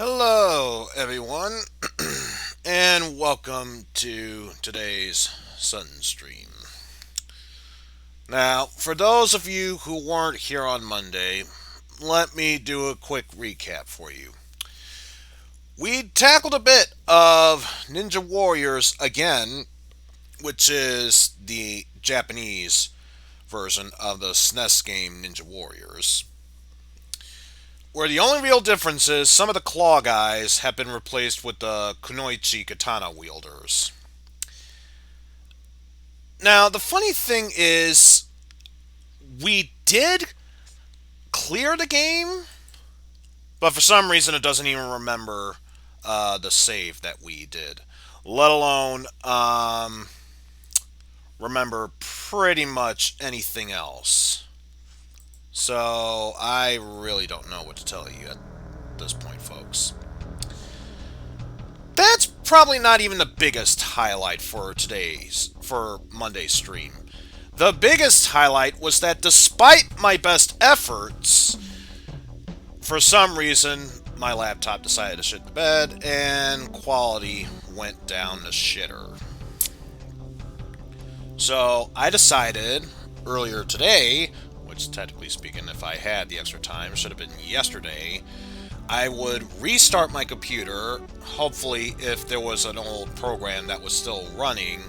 Hello, everyone, and welcome to today's Sun Stream. Now, for those of you who weren't here on Monday, let me do a quick recap for you. We tackled a bit of Ninja Warriors again, which is the Japanese version of the SNES game Ninja Warriors. Where the only real difference is some of the claw guys have been replaced with the kunoichi katana wielders. Now, the funny thing is, we did clear the game, but for some reason it doesn't even remember the save that we did, let alone remember pretty much anything else. So, I really don't know what to tell you at this point, folks. That's probably not even the biggest highlight for Monday's stream. The biggest highlight was that despite my best efforts, for some reason my laptop decided to shit the bed and quality went down the shitter. So I decided earlier today, which technically speaking if I had the extra time should have been yesterday, I would restart my computer. Hopefully, if there was an old program that was still running,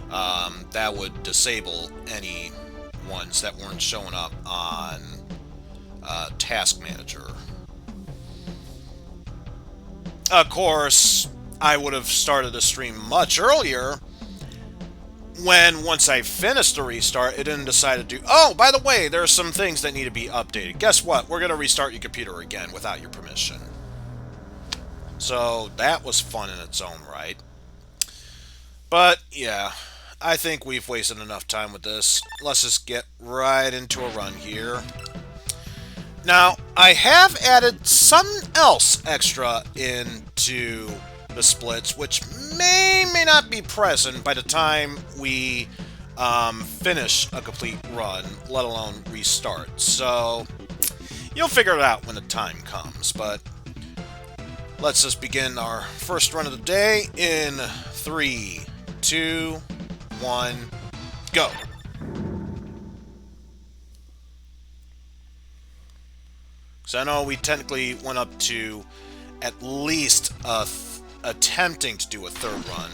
that would disable any ones that weren't showing up on Task Manager. Of course, I would have started the stream much earlier when once I finished the restart, it didn't decide to do, oh, by the way, there are some things that need to be updated. Guess what? We're going to restart your computer again without your permission. So that was fun in its own right. But yeah, I think we've wasted enough time with this. Let's just get right into a run here. Now, I have added something else extra into the splits, which may not be present by the time we finish a complete run, let alone restart. So, you'll figure it out when the time comes, but let's just begin our first run of the day in 3, 2, 1, go! So I know we technically went up to at least attempting to do a third run,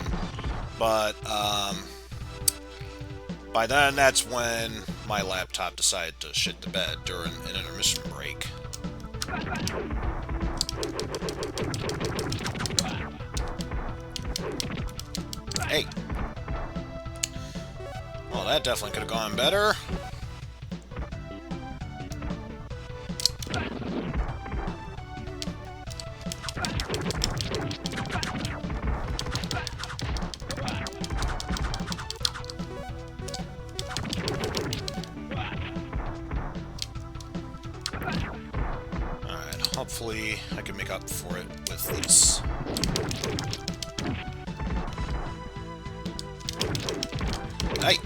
but by then that's when my laptop decided to shit the bed during an intermission break. Hey. Well, that definitely could have gone better. Hopefully, I can make up for it with these. Hey!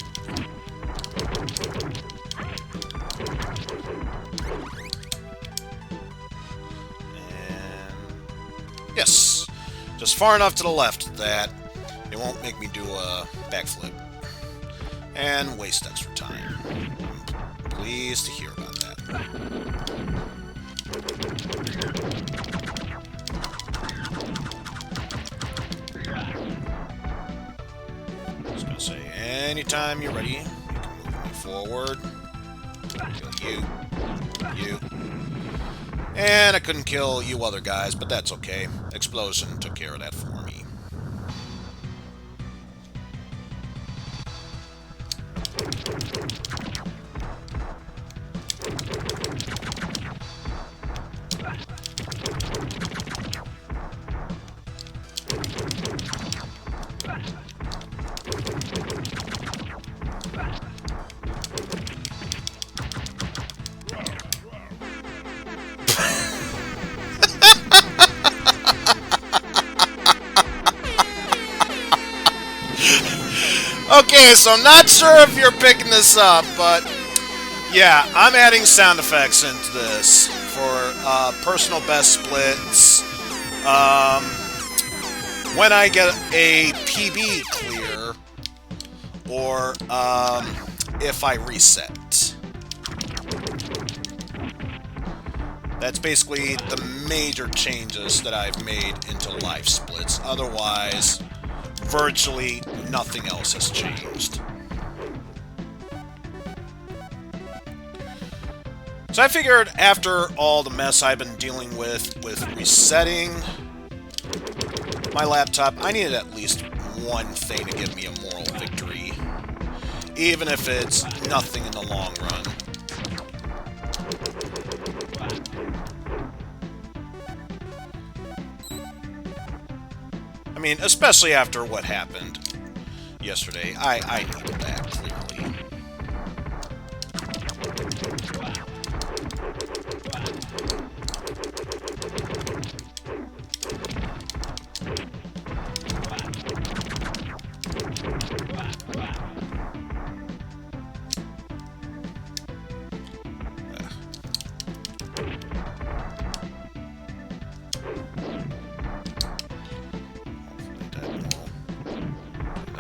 And yes! Just far enough to the left that it won't make me do a backflip and waste extra time. I'm pleased to hear about that. Anytime you're ready, you can move me forward. Kill you. And I couldn't kill you other guys, but that's okay. Explosion took care of that for me. Okay, so I'm not sure if you're picking this up, but yeah, I'm adding sound effects into this for personal best splits When I get a PB clear, or if I reset. That's basically the major changes that I've made into life splits. Otherwise, virtually nothing else has changed. So I figured after all the mess I've been dealing with resetting my laptop, I needed at least one thing to give me a moral victory, even if it's nothing in the long run. I mean, especially after what happened yesterday, I needed that, clearly.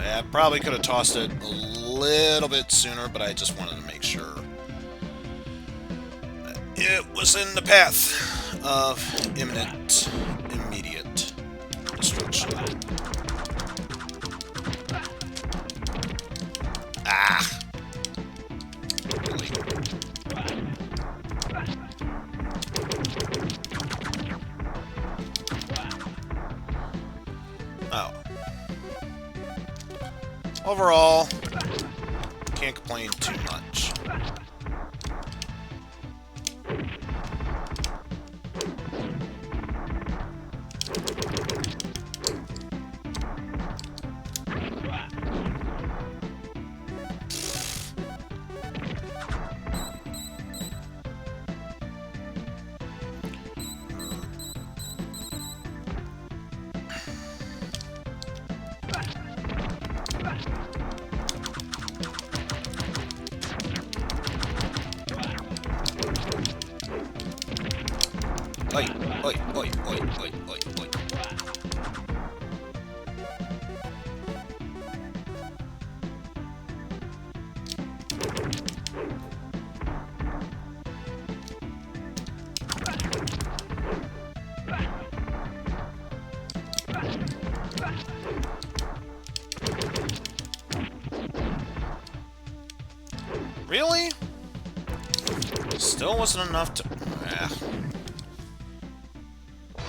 I probably could have tossed it a little bit sooner, but I just wanted to make sure that it was in the path of imminent, immediate destruction. Ah! Really? Oh. Overall, can't complain too much. Oi, oi, oi, oi, oi, oi, oi. Really? Still wasn't enough to...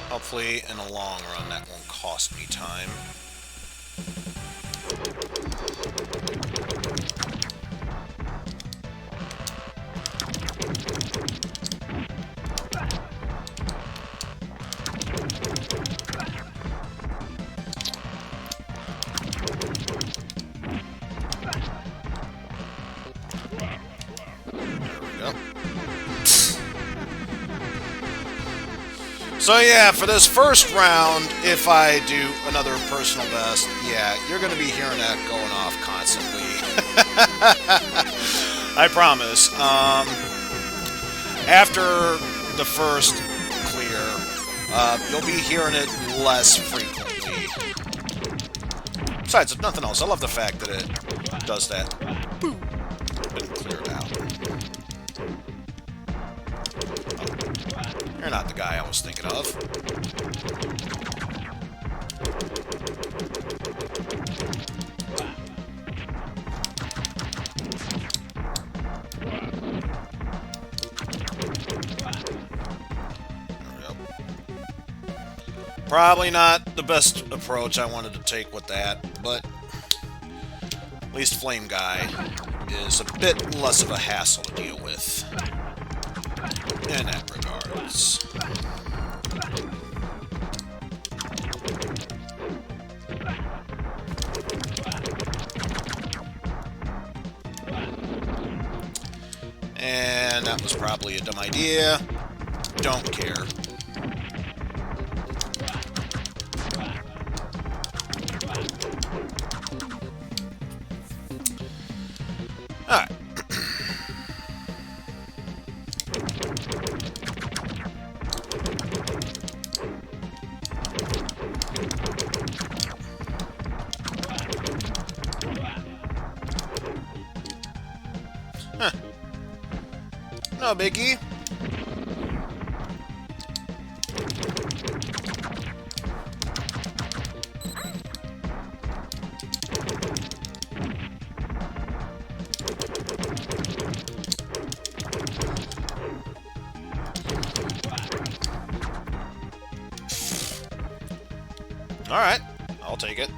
Hopefully, in the long run, that won't cost me time. So yeah, for this first round, if I do another personal best, yeah, you're going to be hearing that going off constantly. I promise. After the first clear, you'll be hearing it less frequently. Besides, if nothing else, I love the fact that it does that. Boop. Been cleared out. You're not the guy I was thinking of. There we go. Probably not the best approach I wanted to take with that, but at least Flame Guy is a bit less of a hassle to deal with in that regards. And that was probably a dumb idea. Don't care. Alright. No biggie. Alright, I'll take it.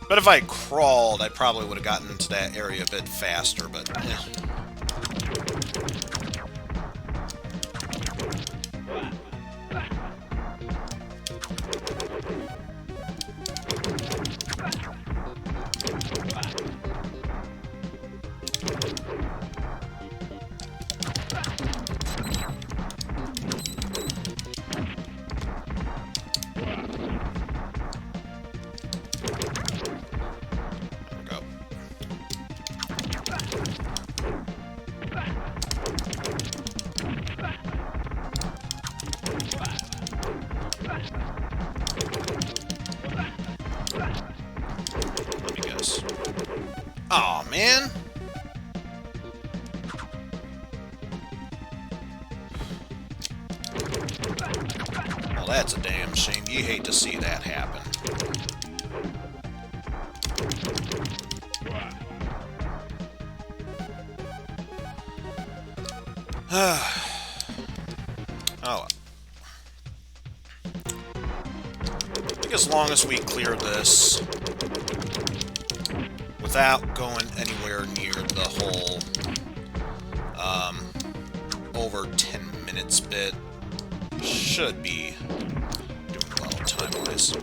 But if I crawled, I probably would have gotten into that area a bit faster, but aw, man. Well, that's a damn shame. You hate to see that happen. Oh. I think as long as we clear this without going anywhere near the whole over 10 minutes bit, should be doing well time-wise.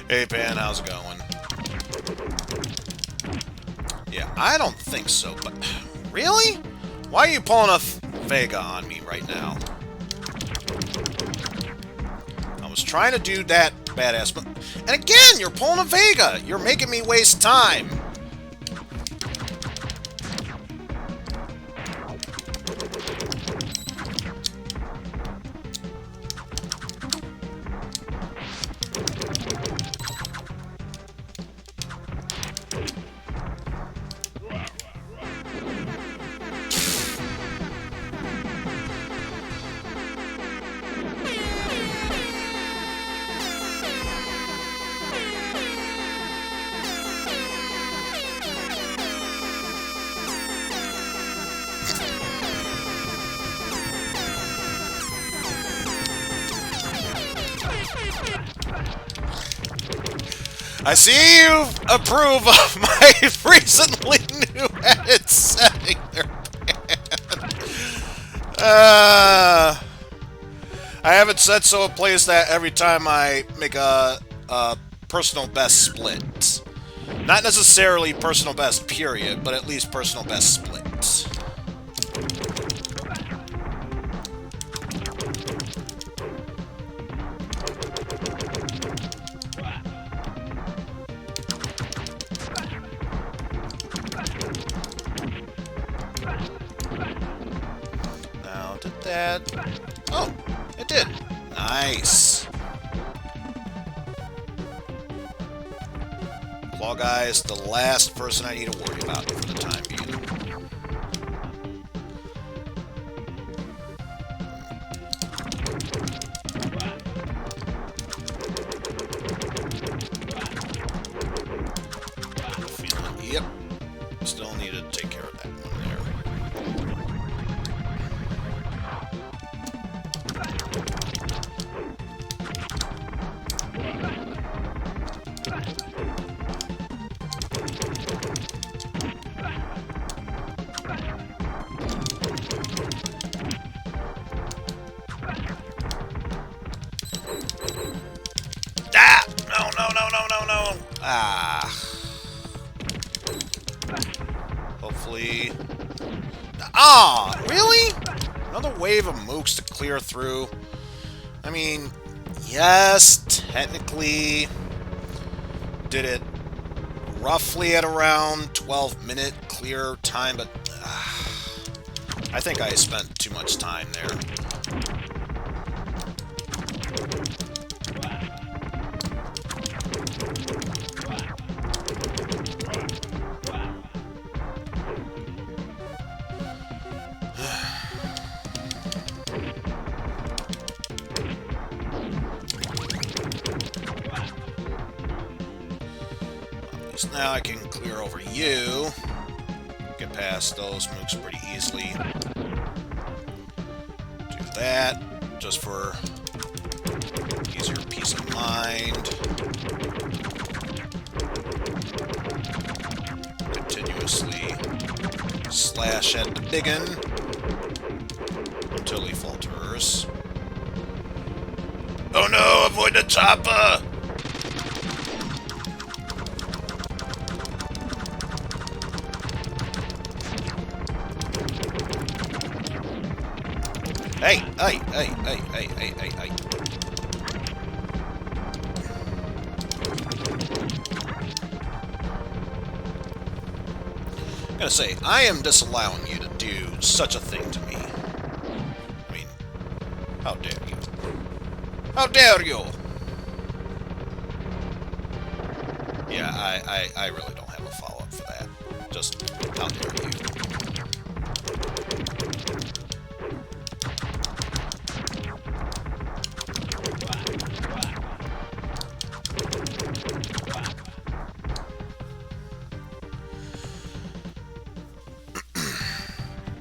Hey, Pan, how's it going? Yeah, I don't think so, but... Really? Why are you pulling a Vega on me right now? I was trying to do that badass, but... And again, you're pulling a Vega! You're making me waste time! I see you approve of my recently new edit setting there, I have it set so it plays that every time I make a personal best split. Not necessarily personal best period, but at least personal best split. That. Oh, it did. Nice. Claw Guy is the last person I need to worry about for the time being. Yep. Still need to take care of that one there. Ah. Hopefully... Ah! Really? Another wave of mooks to clear through. I mean, yes, technically... Did it roughly at around 12-minute clear time, but... I think I spent too much time there. So now I can clear over you. Get past those mooks pretty easily. Do that, just for easier peace of mind. Continuously slash at the biggin until he falters. Oh no, avoid the chopper! Hey, hey, hey, hey, hey, hey, hey, hey. I'm gonna say, I am disallowing you to do such a thing to me. I mean, how dare you? How dare you? Yeah, I really don't have a follow-up for that. Just, how dare you?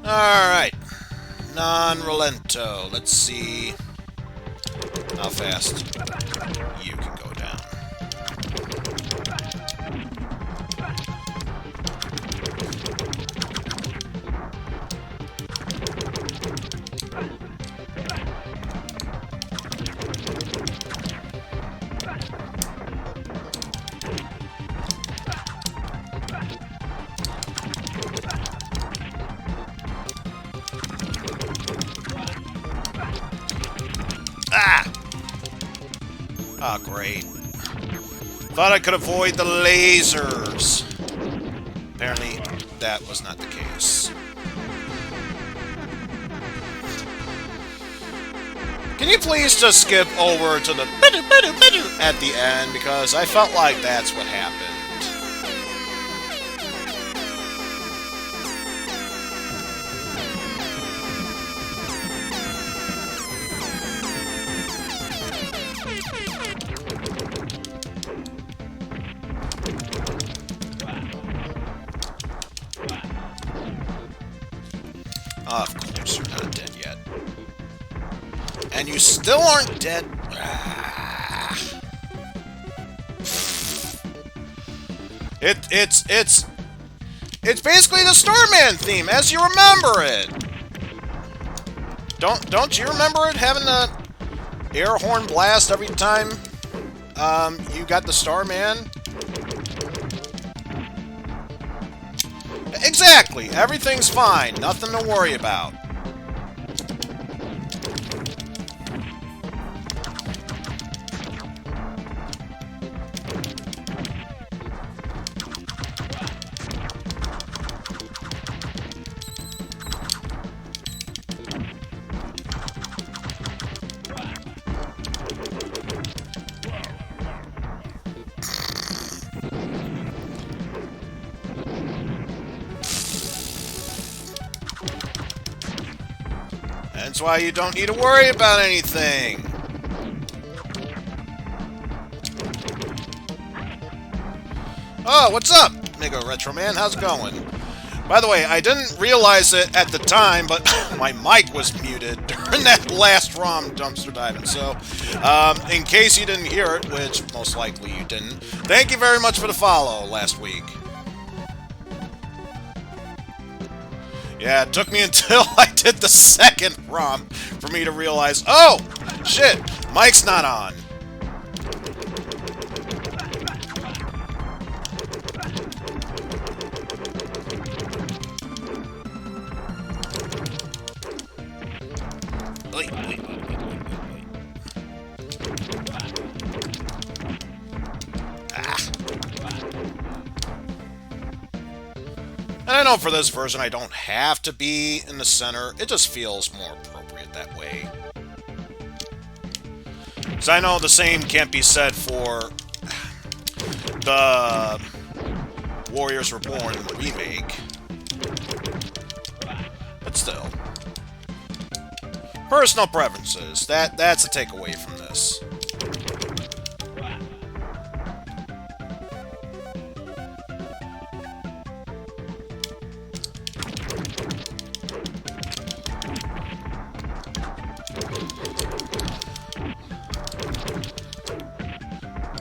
Alright. Non-relento. Let's see how fast you can go down. Ah! Ah, great. Thought I could avoid the lasers. Apparently, that was not the case. Can you please just skip over to the at the end? Because I felt like that's what happened. Of course you're not dead yet. And you still aren't dead. It's basically the Starman theme, as you remember it. Don't you remember it having the air horn blast every time you got the Starman? Exactly. Everything's fine. Nothing to worry about. That's why you don't need to worry about anything. Oh, what's up, Nigga Retro Man? How's it going? By the way, I didn't realize it at the time, but my mic was muted during that last ROM dumpster diving. So, in case you didn't hear it, which most likely you didn't, thank you very much for the follow last week. Yeah, it took me until I did the second ROM for me to realize, oh, shit, mic's not on. And I know for this version I don't have to be in the center, it just feels more appropriate that way. Because I know the same can't be said for the Warriors Reborn remake. But still. Personal preferences, that's a takeaway from this.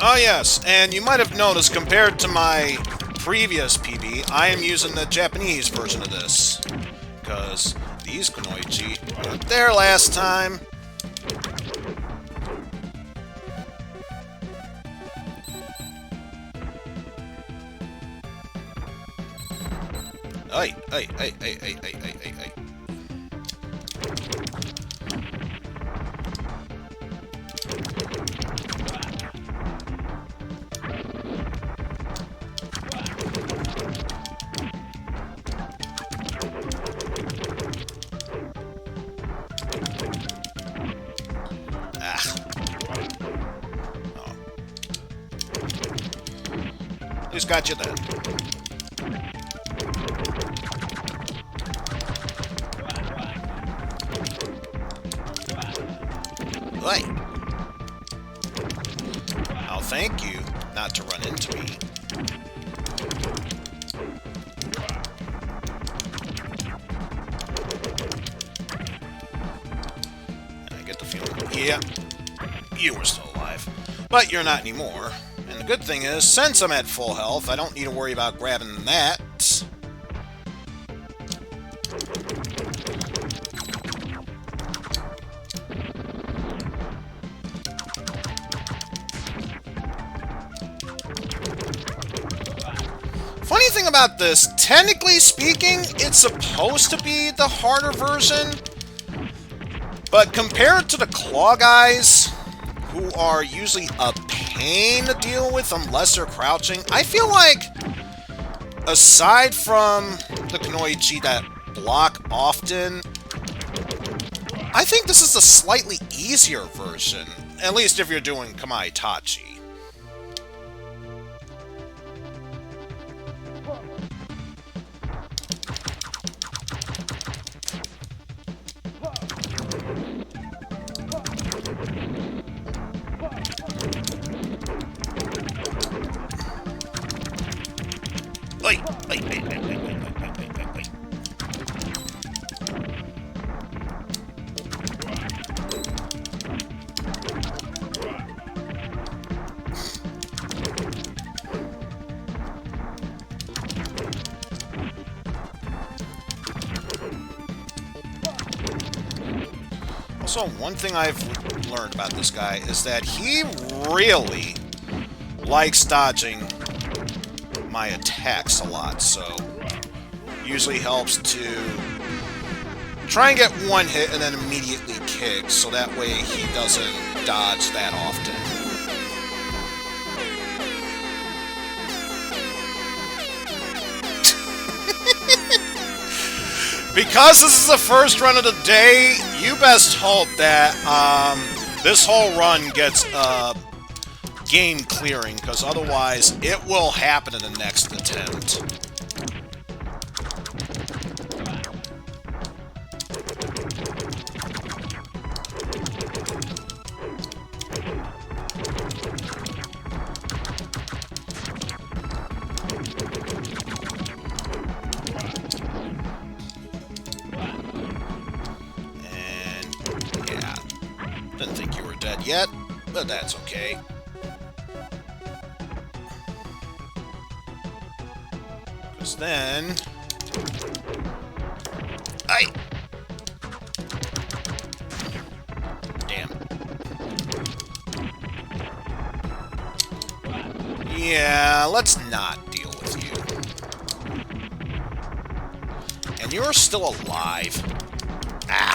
Oh yes, and you might have noticed compared to my previous PB, I am using the Japanese version of this. Because these Kunoichi weren't there last time. Hey, hey, hey, hey, hey, hey, hey, hey, hey. Who's got you then? Hey! I'll thank you not to run into me. I get the feeling, yeah, you were still alive. But you're not anymore. And the good thing is, since I'm at full health, I don't need to worry about grabbing that. Funny thing about this, technically speaking, it's supposed to be the harder version, but compared to the Claw guys, who are usually a pain to deal with unless they're crouching, I feel like, aside from the Kunoichi that block often, I think this is a slightly easier version, at least if you're doing Kamaitachi. Wait. Also, one thing I've learned about this guy is that he really likes dodging my attacks a lot, so usually helps to try and get one hit and then immediately kick, so that way he doesn't dodge that often. Because this is the first run of the day, you best hope that this whole run gets game clearing, because otherwise it will happen in the next attempt. And yeah, didn't think you were dead yet, but that's okay. Then damn. Yeah, let's not deal with you. And you're still alive. Ah.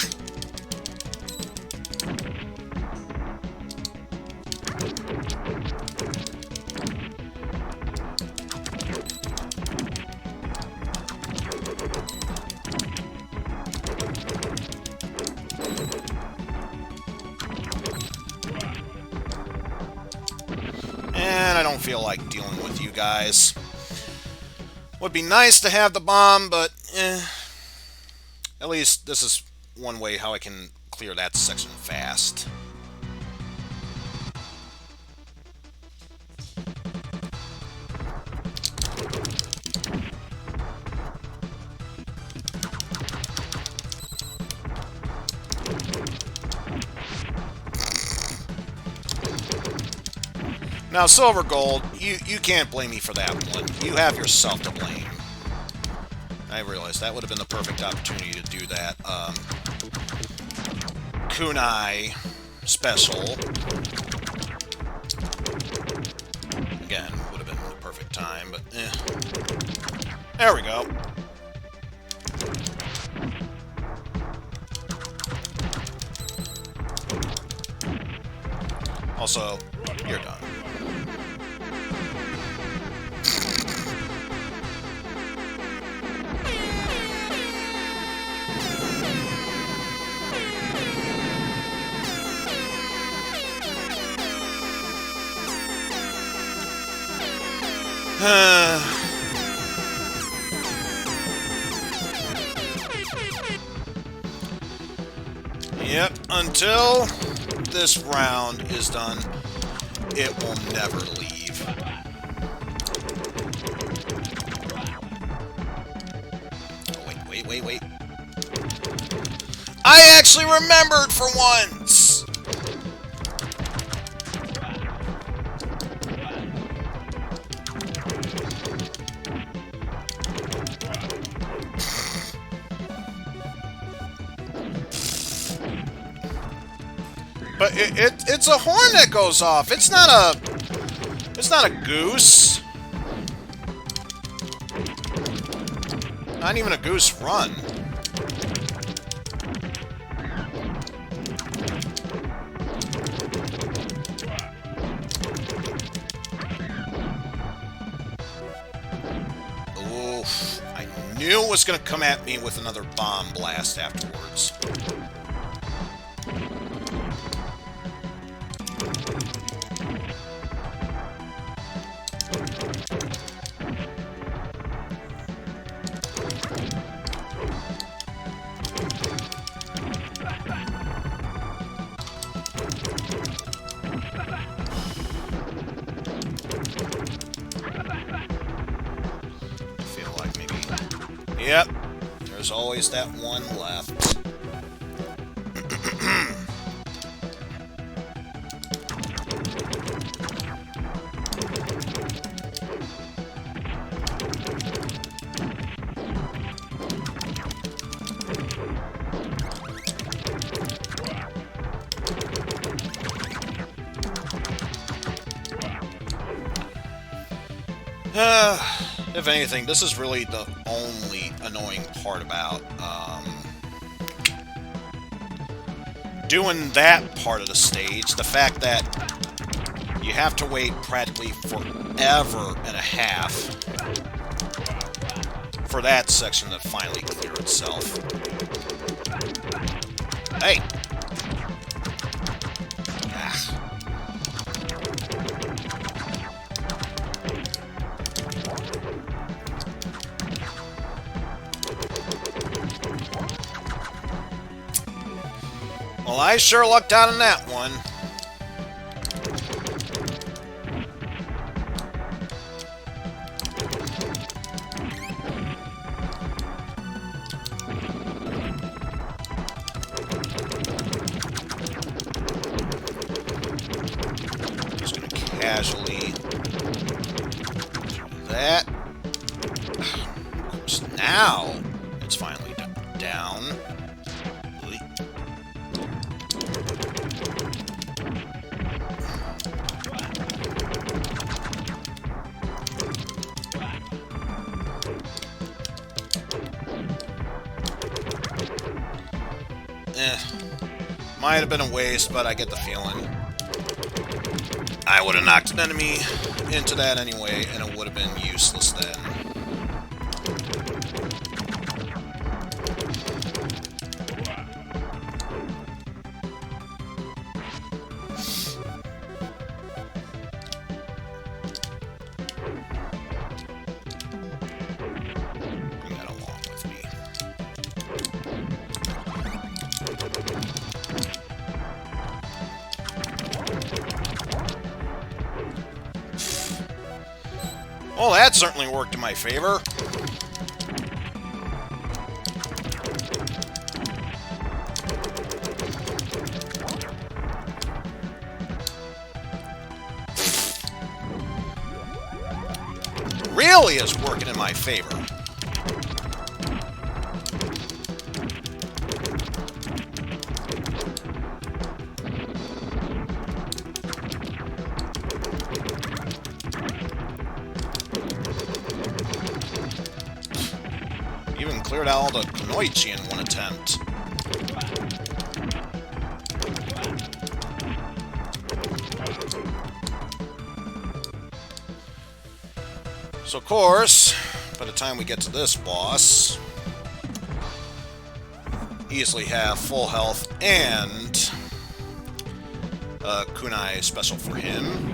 And I don't feel like dealing with you guys. Would be nice to have the bomb, but at least this is one way how I can clear that section fast. Now, Silver Gold, you can't blame me for that one. You have yourself to blame. I realized that would have been the perfect opportunity to do that. Kunai special. Again, would have been the perfect time, but eh. There we go. Also, you're done. Yep, until this round is done, it will never leave. Oh, wait. I actually remembered for once! But it's a horn that goes off. It's not a goose. Not even a goose run. Oof. I knew it was going to come at me with another bomb blast afterwards. Yep, there's always that one left. If anything, this is really the only annoying part about doing that part of the stage. The fact that you have to wait practically forever and a half for that section to finally clear itself. Hey! Well, I sure lucked out on that one. Just gonna casually do that. Of course, now it's finally down. Might have been a waste, but I get the feeling I would have knocked an enemy into that anyway, and it would have been useless then. Bring that along with me. Well, that certainly worked in my favor. really is working in my favor. Even cleared out all the Kamaitachi in one attempt. So, of course, by the time we get to this boss, easily have full health and kunai special for him.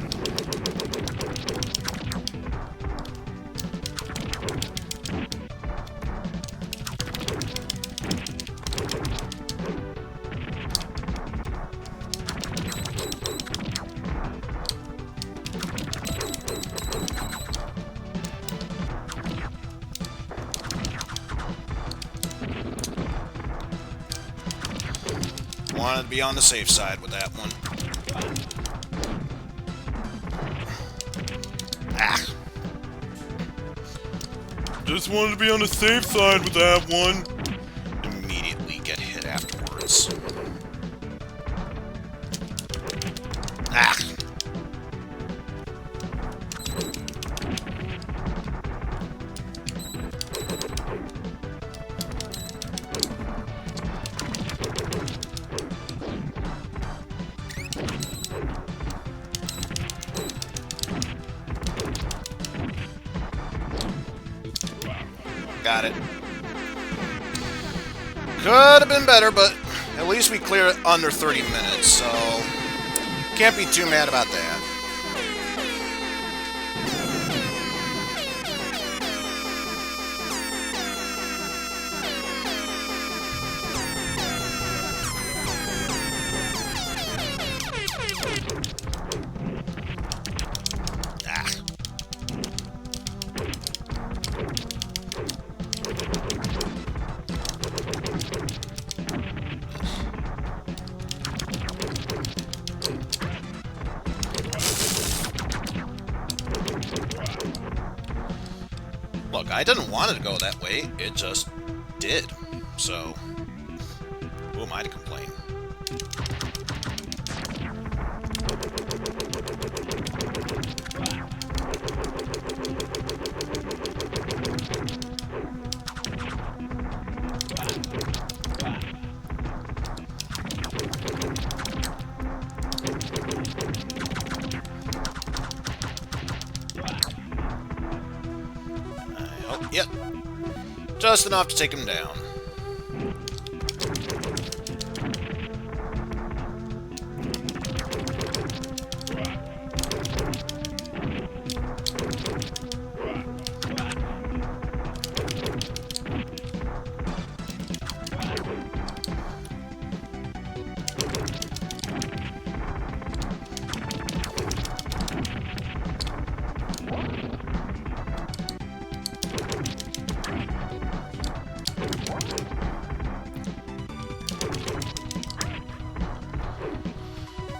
Wanted to be on the safe side with that one. Ah. Just wanted to be on the safe side with that one. Immediately get hit afterwards. Ah. Got it. Could have been better, but at least we cleared it under 30 minutes, so can't be too mad about that. Look, I didn't want it to go that way, it just did. So, who am I to complain? Yep. Just enough to take him down.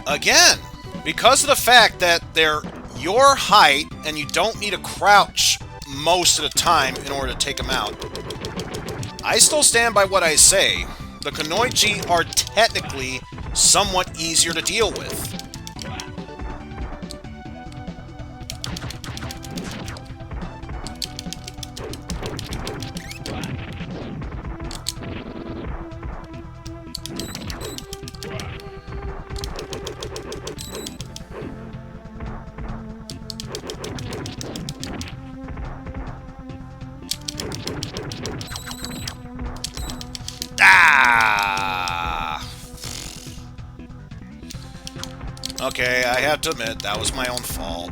Again, because of the fact that they're your height and you don't need to crouch most of the time in order to take them out, I still stand by what I say. The Kamaitachi are technically somewhat easier to deal with. Okay, I have to admit, that was my own fault.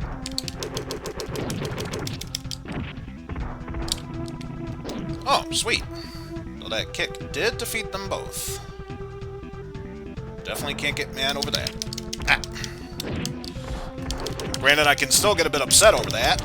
Oh, sweet. So that kick did defeat them both. Definitely can't get mad over that. Ah. Granted, I can still get a bit upset over that.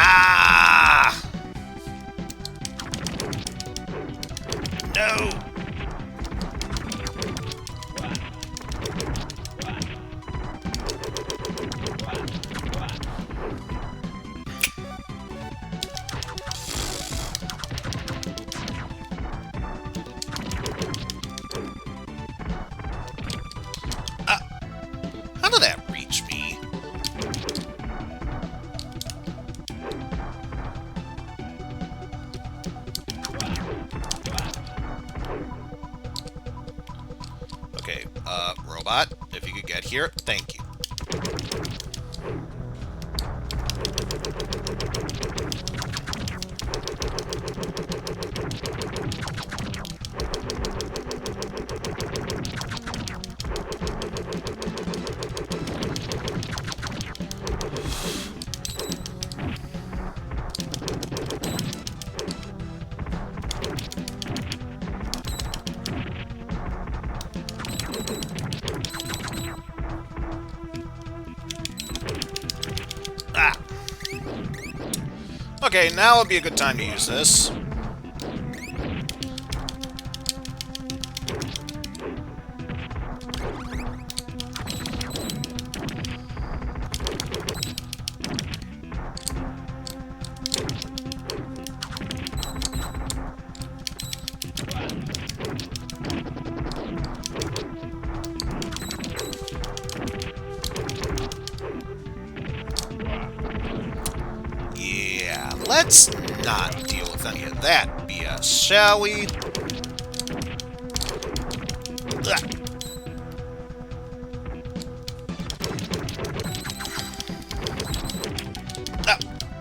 Ah! No! How did that reach me? Okay, robot, if you could get here, thank you. Ah! Okay, now would be a good time to use this. Let's not deal with any of that BS, shall we?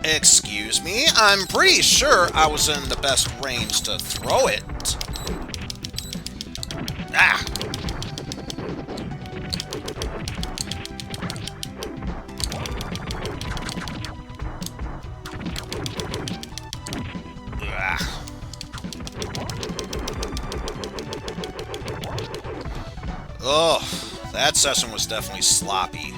Excuse me, I'm pretty sure I was in the best range to throw it. Ah! Oh, that session was definitely sloppy.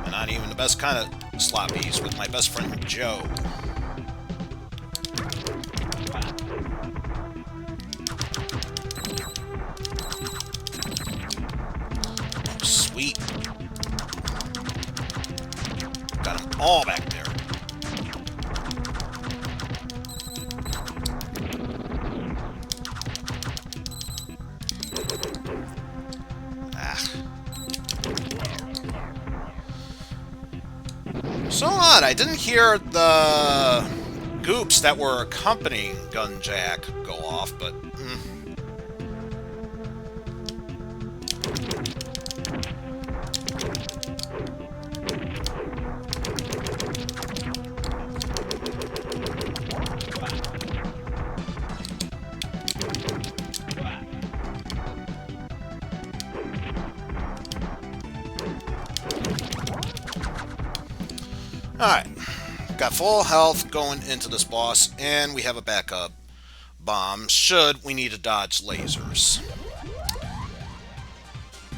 And not even the best kind of sloppies with my best friend Joe. Oh, sweet. Got them all back there. So odd, I didn't hear the goops that were accompanying Gunjack go off, but... Alright, got full health going into this boss, and we have a backup bomb should we need to dodge lasers.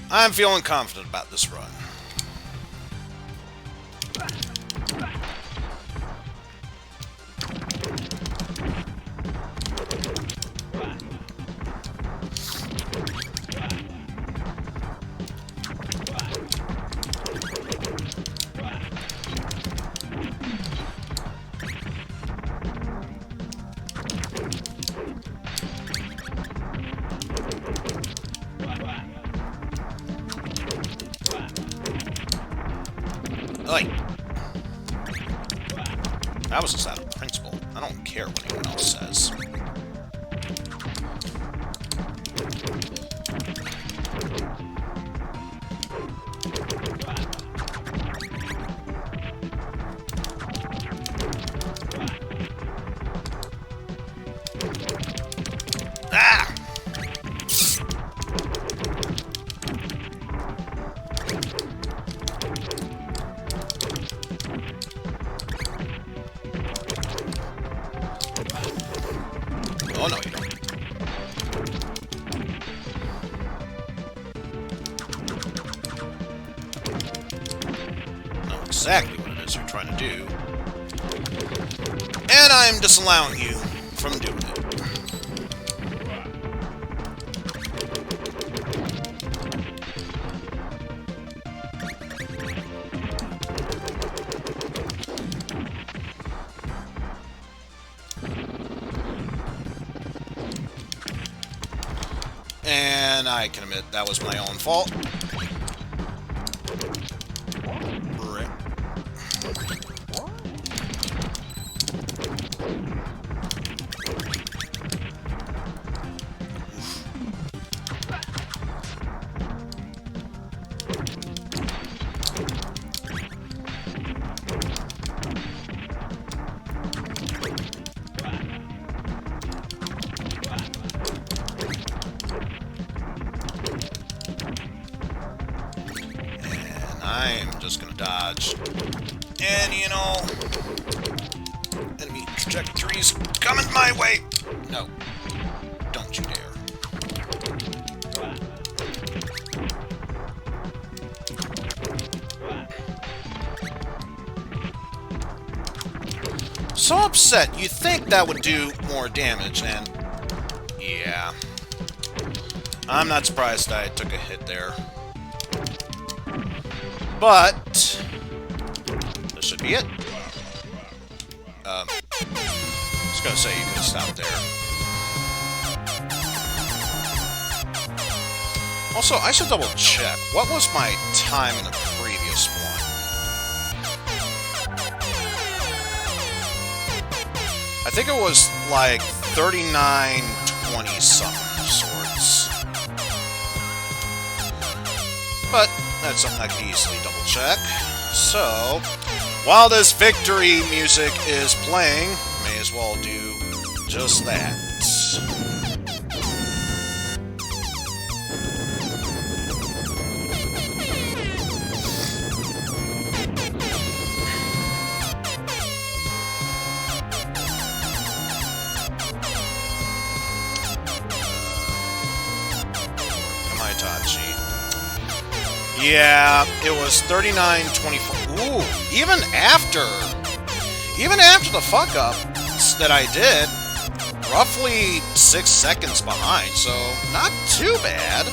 I'm feeling confident about this run. Oi. That was just out of principle. I don't care what anyone else says. Ah! Oh, no, you don't. exactly what it is you're trying to do. And I'm disallowing you from doing it. And I can admit that was my own fault. I'm just gonna dodge. And, you know, enemy trajectories coming my way. No, don't you dare. So upset. You think that would do more damage, and yeah. I'm not surprised I took a hit there. But this should be it. I was gonna say you could have stopped there. Also, I should double check. What was my time in the previous one? I think it was like 39-20 something sorts. But that's something I can easily double check. So, while this victory music is playing, may as well do just that. Kamaitachi. Yeah, it was 39-24. Ooh, even after the fuck-up that I did, roughly 6 seconds behind, so not too bad.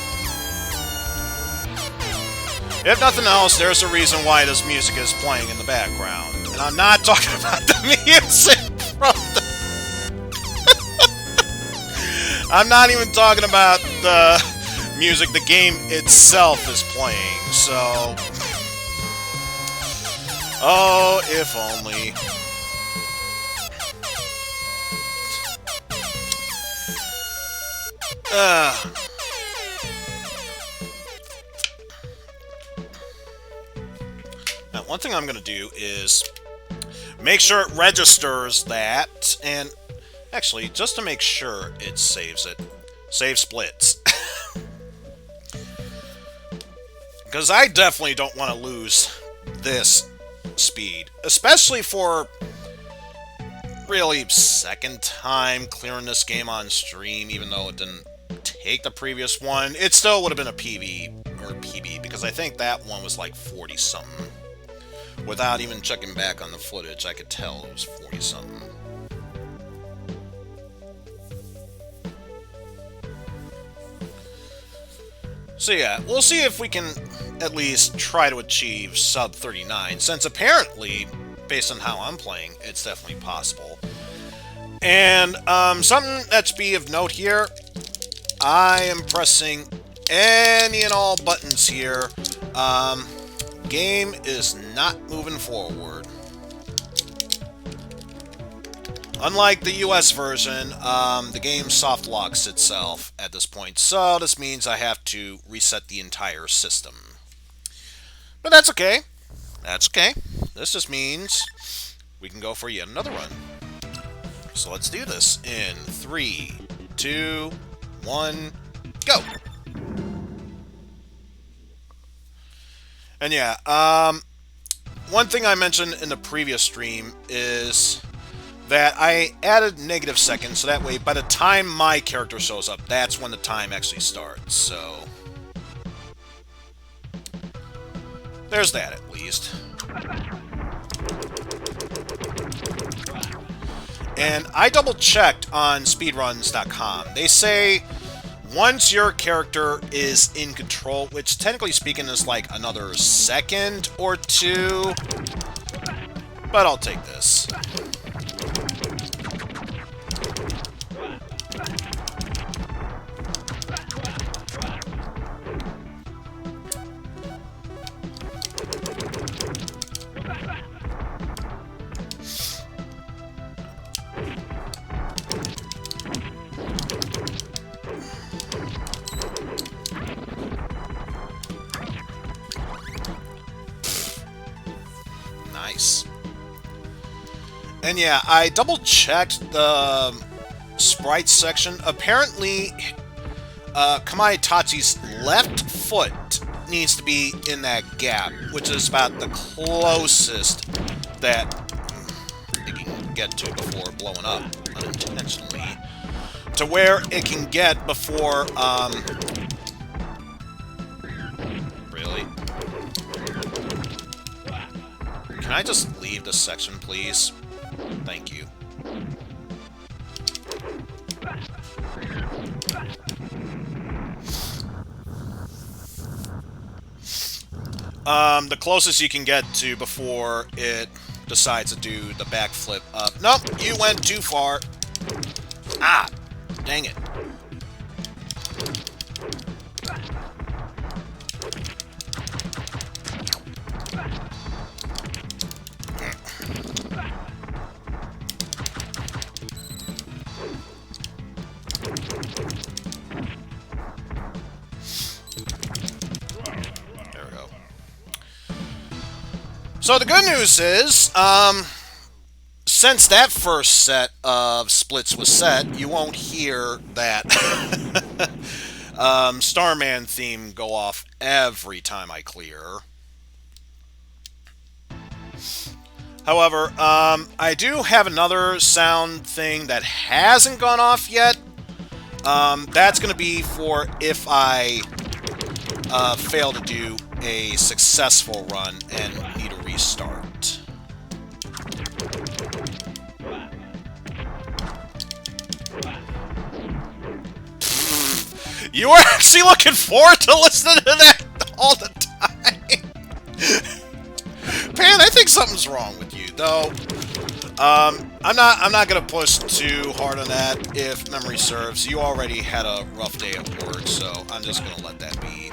If nothing else, there's a reason why this music is playing in the background. And I'm not talking about the music from the... I'm not even talking about the music the game itself is playing, so... Oh, if only. Now, one thing I'm going to do is make sure it registers that, and actually, just to make sure it saves it. Save splits. Because I definitely don't want to lose this speed. Especially for really second time clearing this game on stream, even though it didn't take the previous one. It still would have been a PB, or PB, because I think that one was like 40-something. Without even checking back on the footage, I could tell it was 40-something. So yeah, we'll see if we can at least try to achieve sub 39, since apparently, based on how I'm playing, it's definitely possible. And something that should be of note here, I am pressing any and all buttons here. Game is not moving forward. Unlike the US version, the game soft locks itself at this point, so this means I have to reset the entire system. But that's okay. That's okay. This just means we can go for yet another run. So let's do this in 3, 2, 1, go! And yeah, one thing I mentioned in the previous stream is that I added negative seconds, so that way by the time my character shows up, that's when the time actually starts, so... There's that, at least. And I double-checked on speedruns.com. They say once your character is in control, which technically speaking is like another second or two, but I'll take this. Nice. And yeah, I double-checked the sprite section. Apparently, Kamaitachi's left foot needs to be in that gap, which is about the closest that it can get to before blowing up unintentionally, to where it can get before, really? Can I just leave this section, please? Thank you. The closest you can get to before it decides to do the backflip up. Nope, you went too far. Ah, dang it. So the good news is, since that first set of splits was set, you won't hear that Starman theme go off every time I clear. However, I do have another sound thing that hasn't gone off yet. That's going to be for if I fail to do a successful run and need a restart. You were actually looking forward to listening to that all the time. Pan, I think something's wrong with you, though. I'm not gonna push too hard on that. If memory serves, you already had a rough day at work, so I'm just gonna let that be.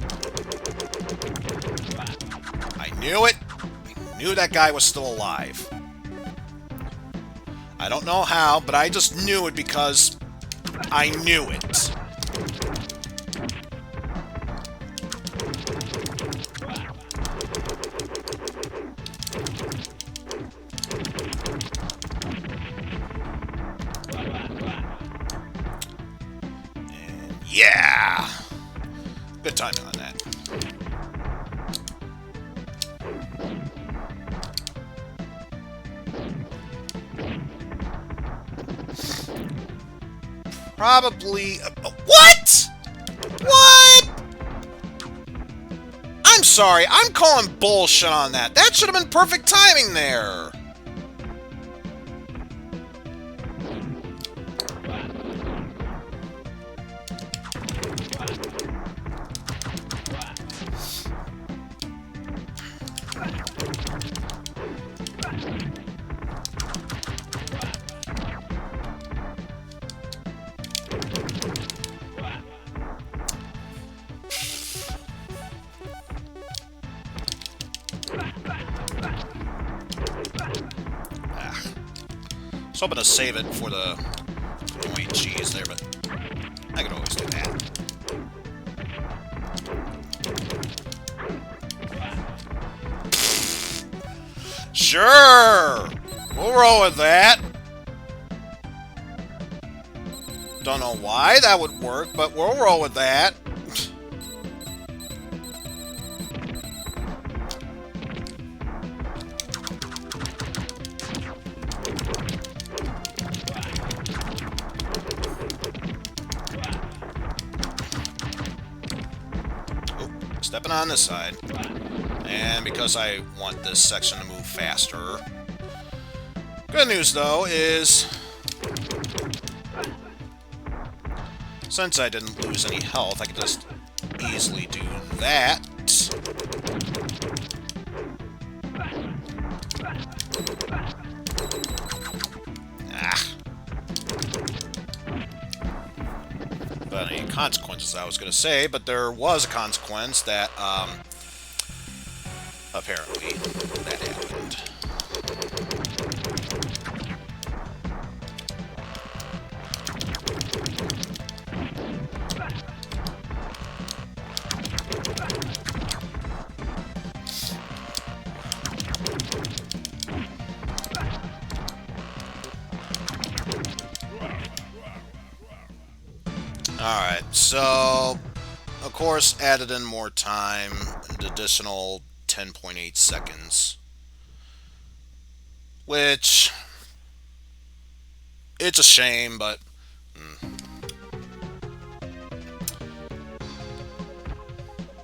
I knew it. I knew that guy was still alive. I don't know how, but I just knew it because I knew it. And yeah! Good timing on that. Probably... what?! What?! I'm sorry, I'm calling bullshit on that. That should have been perfect timing there. I was hoping to save it for the annoying cheese there, but I could always do that. Sure! We'll roll with that. Don't know why that would work, but we'll roll with that. Stepping on this side. And because I want this section to move faster. Good news, though, is Since I didn't lose any health, I could just easily do that. Ah. But any consequences, I was going to say, but there was a consequence that, apparently, that happened. Alright, so, of course, added in more time, an additional 10.8 seconds. Which, it's a shame, but...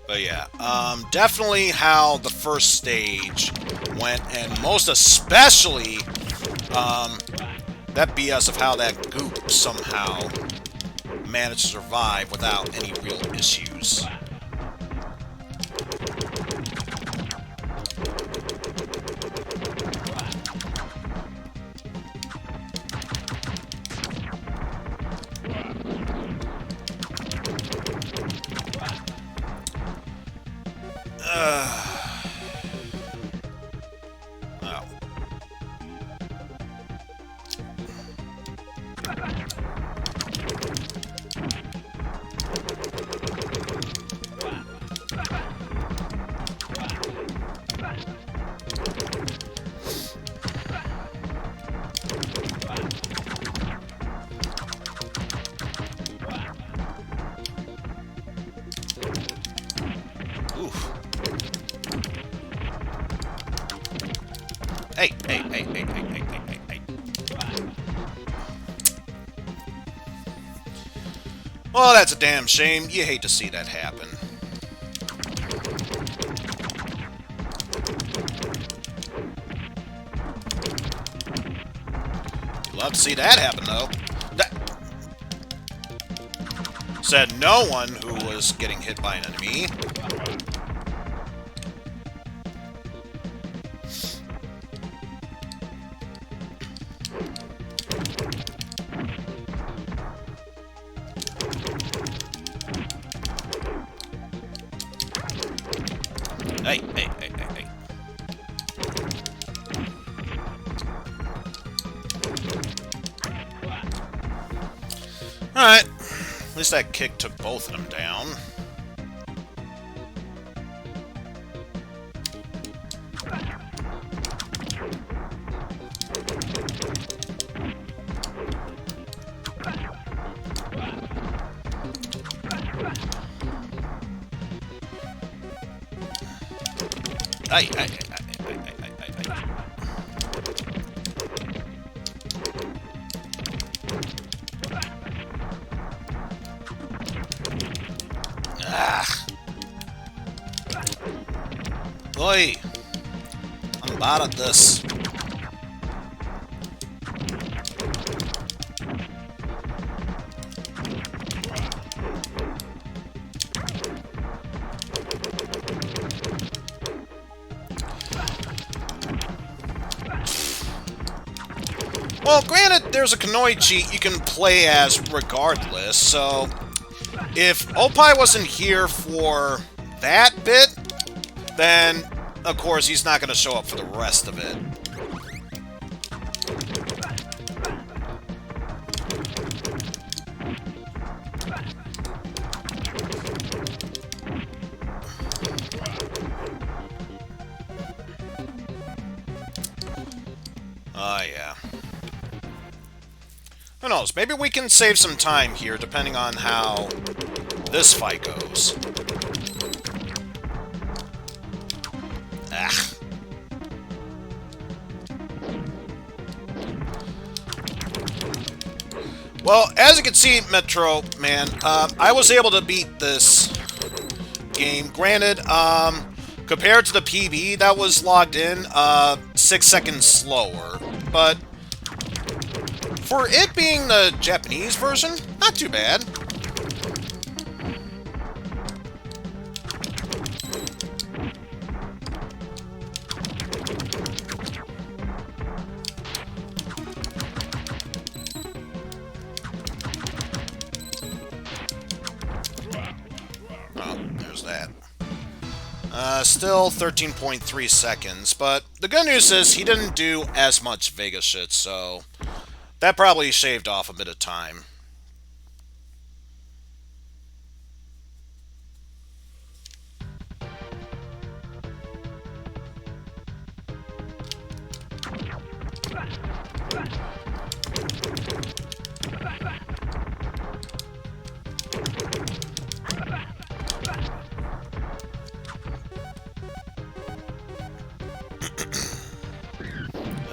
But yeah, definitely how the first stage went, and most especially, that BS of how that goop somehow managed to survive without any real issues. Oh. Oof. Hey. Well, that's a damn shame. You hate to see that happen. Love to see that happen, though. Said no one who was getting hit by an enemy. Hey. Alright. At least that kick took both of them down. Hey. Ah. Oi. I'm bad at this. Well, granted, there's a Kanoi cheat you can play as regardless, so if Opie wasn't here for that bit, then, of course, he's not going to show up for the rest of it. Oh, yeah. Who knows? Maybe we can save some time here, depending on how this fight goes. Ah. Well, as you can see, Metro Man, I was able to beat this game. Granted, compared to the PB that was logged in, 6 seconds slower, but for it being the Japanese version, not too bad. still 13.3 seconds, but the good news is he didn't do as much Vega shit, so that probably shaved off a bit of time.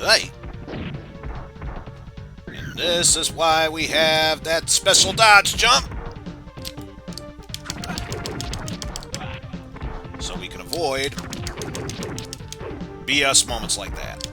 Hey! And this is why we have that special dodge jump. So we can avoid BS moments like that.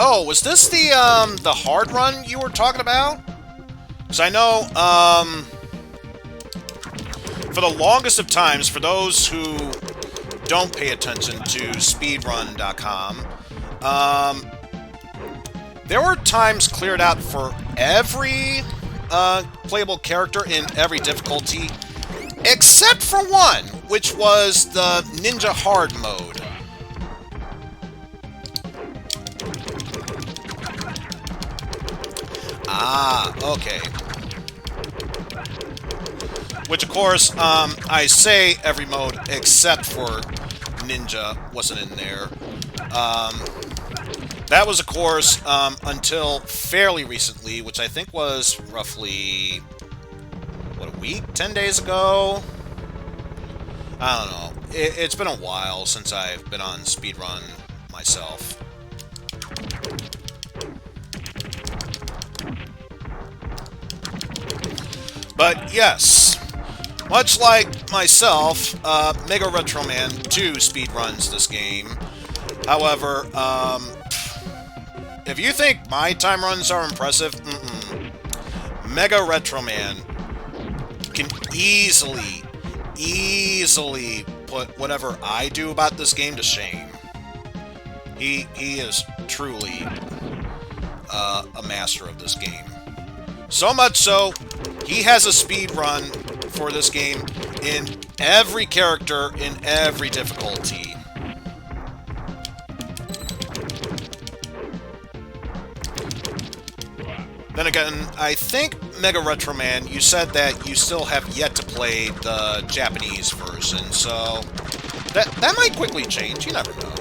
Oh, was this the hard run you were talking about? Because I know, for the longest of times, for those who don't pay attention to speedrun.com, there were times cleared out for every playable character in every difficulty, except for one, which was the Ninja Hard mode. Ah, okay. Which, of course, I say every mode except for Ninja wasn't in there. That was, of course, until fairly recently, which I think was roughly, what, a week? 10 days ago? I don't know. It's been a while since I've been on speedrun myself. But yes, much like myself, Mega Retroman 2 speedruns this game. However, if you think my time runs are impressive, Mega Retroman can easily put whatever I do about this game to shame. He is truly a master of this game. So much so, he has a speed run for this game in every character, in every difficulty. Then again, I think Mega Retroman, you said that you still have yet to play the Japanese version, so that might quickly change, you never know.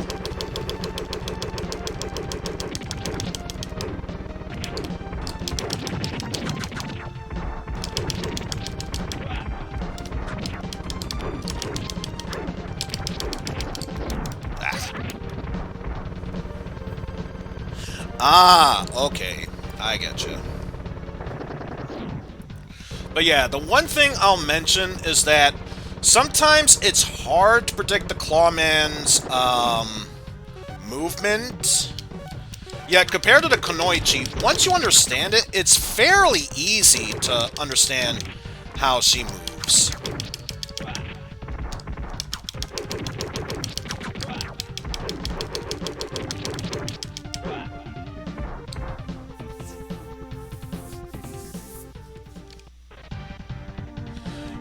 Ah, okay. I get you. But yeah, the one thing I'll mention is that sometimes it's hard to predict the Clawman's movement. Yet, compared to the Kamaitachi, once you understand it, it's fairly easy to understand how she moves.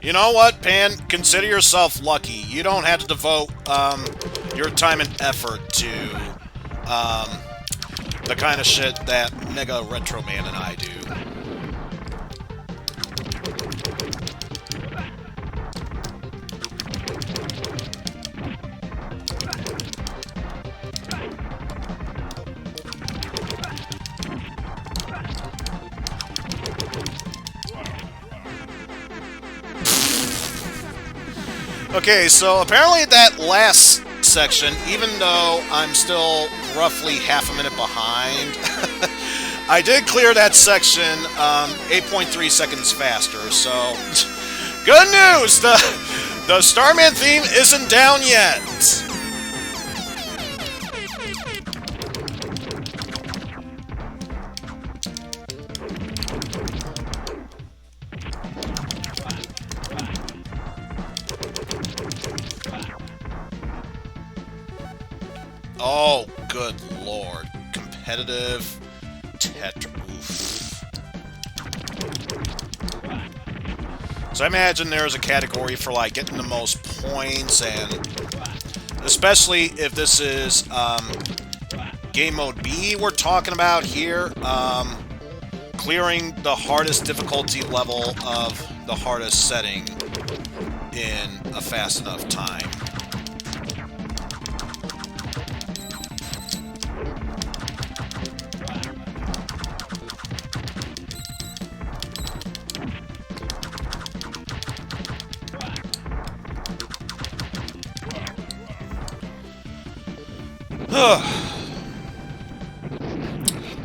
You know what, Pan? Consider yourself lucky. You don't have to devote your time and effort to the kind of shit that Mega Retroman and I do. Okay, so apparently that last section, even though I'm still roughly half a minute behind, I did clear that section 8.3 seconds faster, so good news! The Starman theme isn't down yet! Oh, good lord. Competitive Tetra. Oof. So I imagine there's a category for, like, getting the most points, and especially if this is Game Mode B we're talking about here, clearing the hardest difficulty level of the hardest setting in a fast enough time.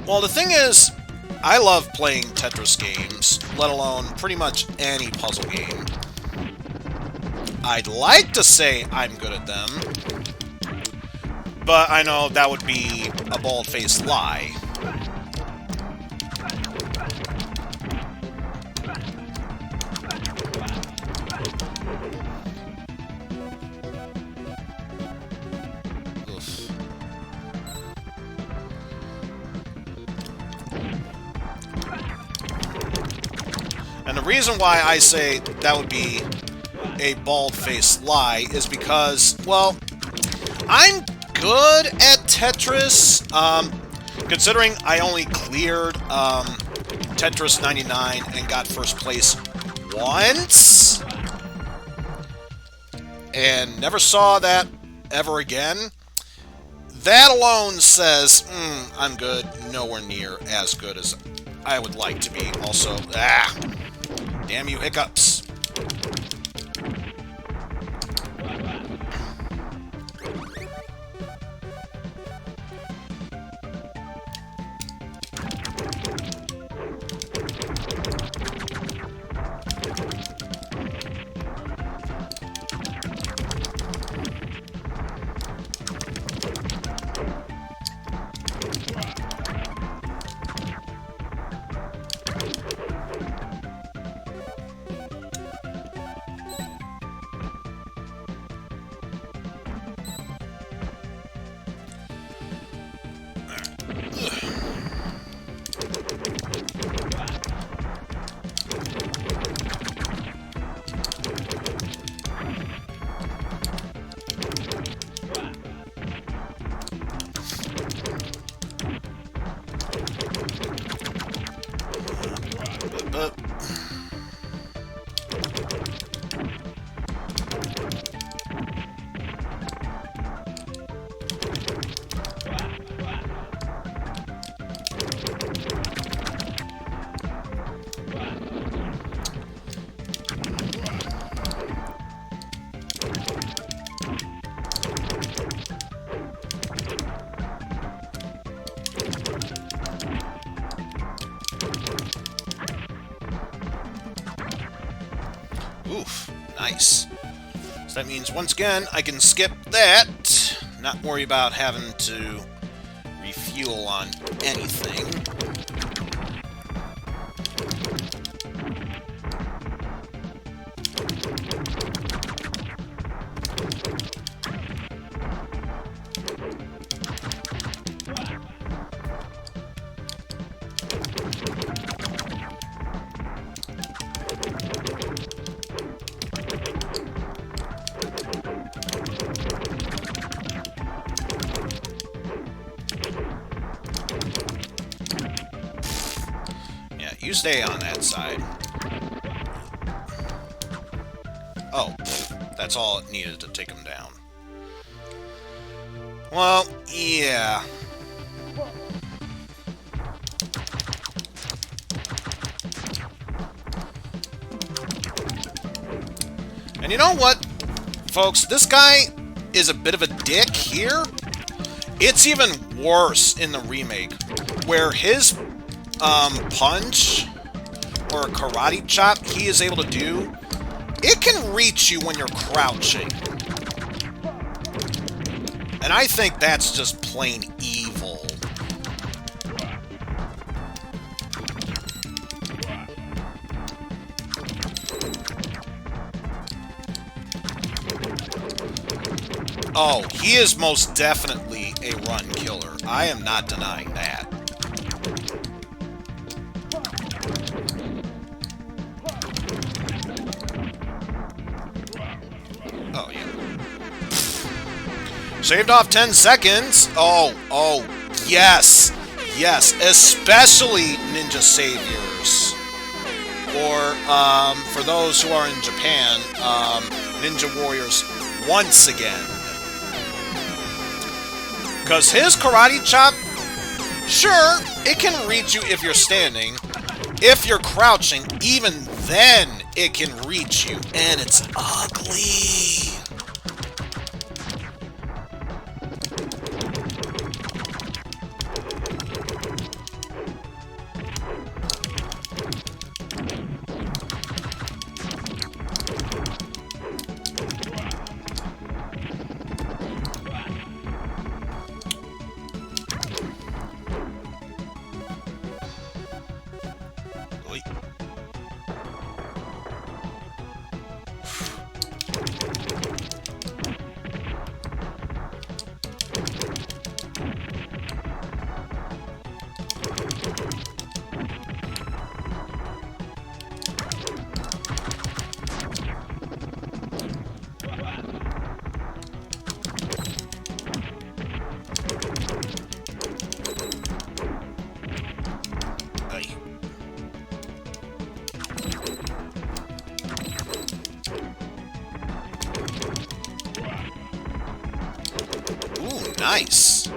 Well, the thing is, I love playing Tetris games, let alone pretty much any puzzle game. I'd like to say I'm good at them, but I know that would be a bald-faced lie. And the reason why I say that would be a bald-faced lie is because, well, I'm good at Tetris, considering I only cleared Tetris 99 and got first place once, and never saw that ever again. That alone says, I'm good, nowhere near as good as I would like to be. Also, damn you hiccups. Oof, nice. So that means, once again, I can skip that, not worry about having to refuel on anything. You stay on that side. Oh, that's all it needed to take him down. Well, yeah. And you know what, folks? This guy is a bit of a dick here. It's even worse in the remake, where his punch or karate chop he is able to do, it can reach you when you're crouching. And I think that's just plain evil. Oh, he is most definitely a run killer. I am not denying that. Oh, yeah. Shaved off 10 seconds. Oh, yes. Yes, especially Ninja Saviors. Or, for those who are in Japan, Ninja Warriors once again. Because his karate chop, sure, it can reach you if you're standing. If you're crouching, even then it can reach you. And it's ugly. Ooh, nice.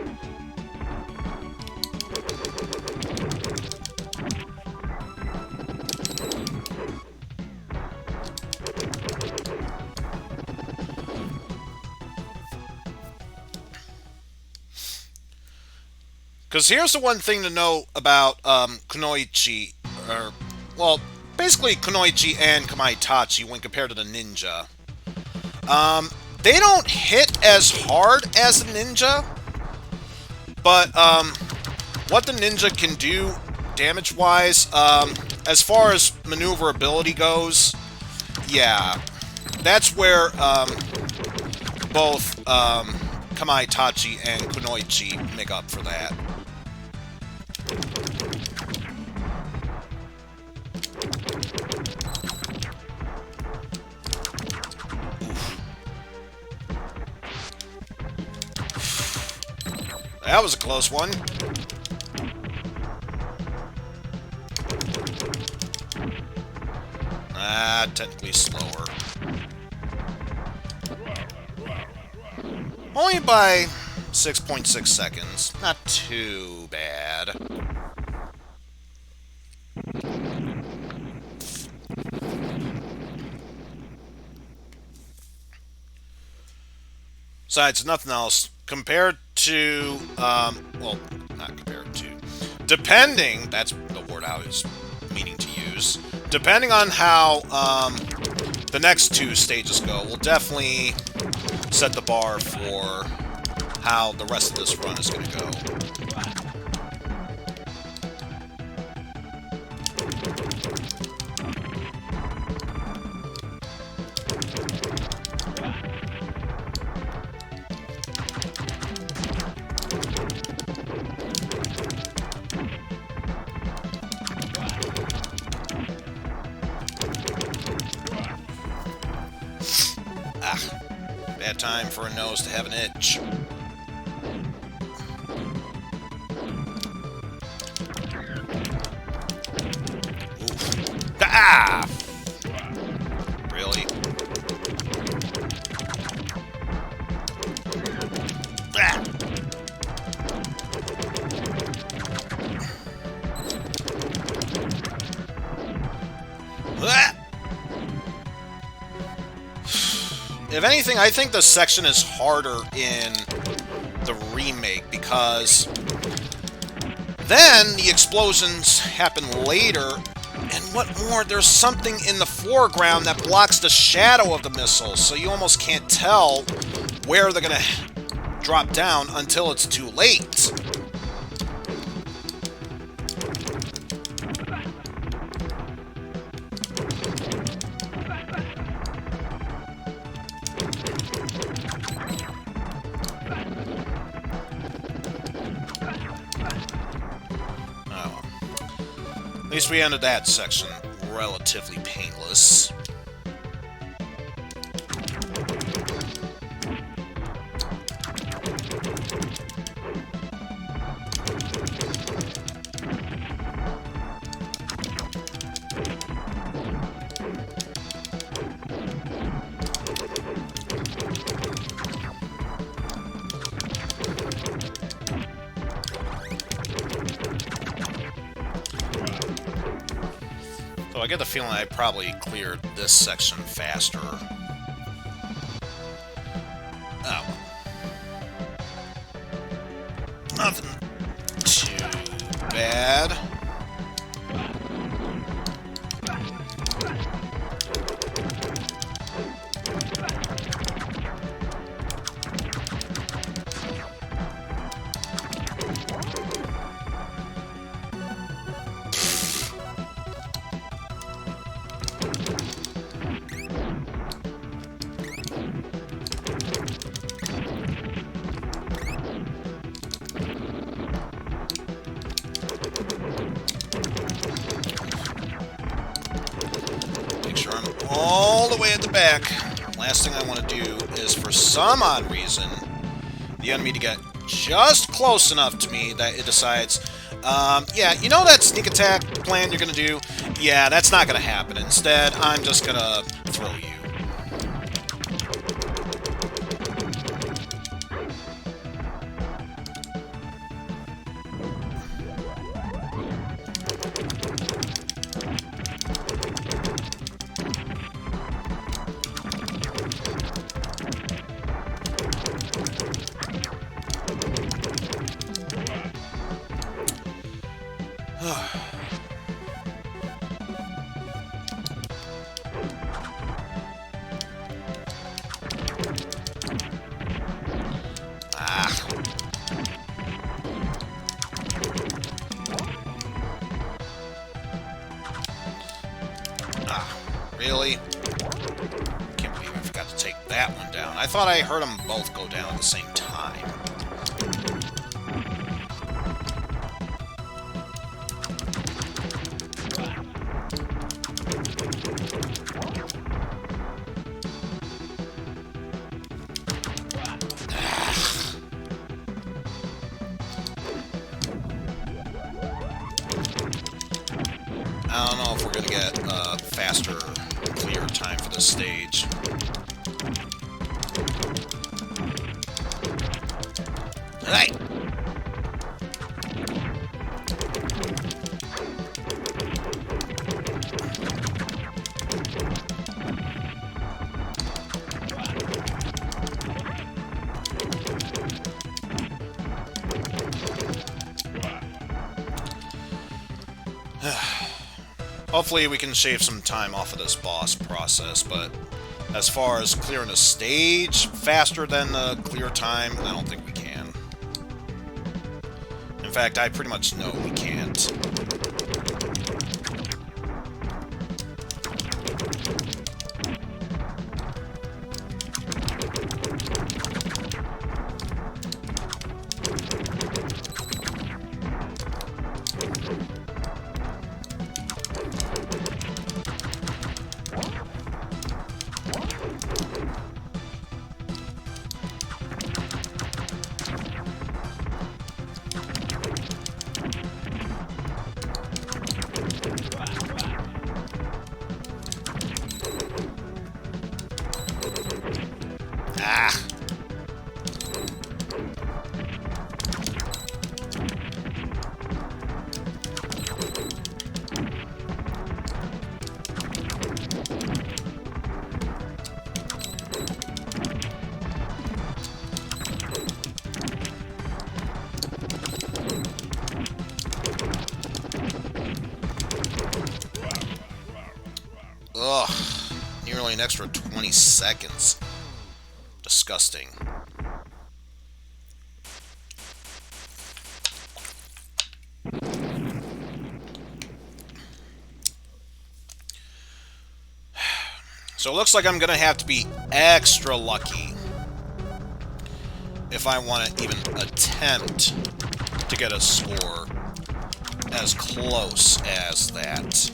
Because here's the one thing to know about Kunoichi, or, well, basically Kunoichi and Kamaitachi when compared to the ninja. They don't hit as hard as the ninja, but what the ninja can do damage-wise, as far as maneuverability goes, yeah, that's where both Kamaitachi and Kunoichi make up for that. That was a close one. Technically slower. Only by 6.6 seconds. Not too bad. Besides, nothing else. Compared to, well, not compared to. Depending, that's the word I was meaning to use. Depending on how the next two stages go, will definitely set the bar for how the rest of this run is going to go. Bad time for a nose to have an itch. Ooh. Ah! Really? Ah! Ah! If anything, I think the section is harder in the remake because then the explosions happen later, and what more, there's something in the foreground that blocks the shadow of the missiles, so you almost can't tell where they're gonna drop down until it's too late. least we ended that section relatively painless. So I get the feeling I probably cleared this section faster. Oh. Nothing too bad. All the way at the back. Last thing I want to do is, for some odd reason, the enemy to get just close enough to me that it decides, yeah, you know that sneak attack plan you're going to do? Yeah, that's not going to happen. Instead, I'm just going to throw you. Really? Can't believe I forgot to take that one down. I thought I heard them both go down at the same time. I don't know if we're going to get a faster, clear time for this stage. Hey! Hopefully we can shave some time off of this boss process, but as far as clearing a stage faster than the clear time, I don't think we can. In fact, I pretty much know we can't. Ugh, nearly an extra 20 seconds. Disgusting. So it looks like I'm gonna have to be extra lucky if I want to even attempt to get a score as close as that.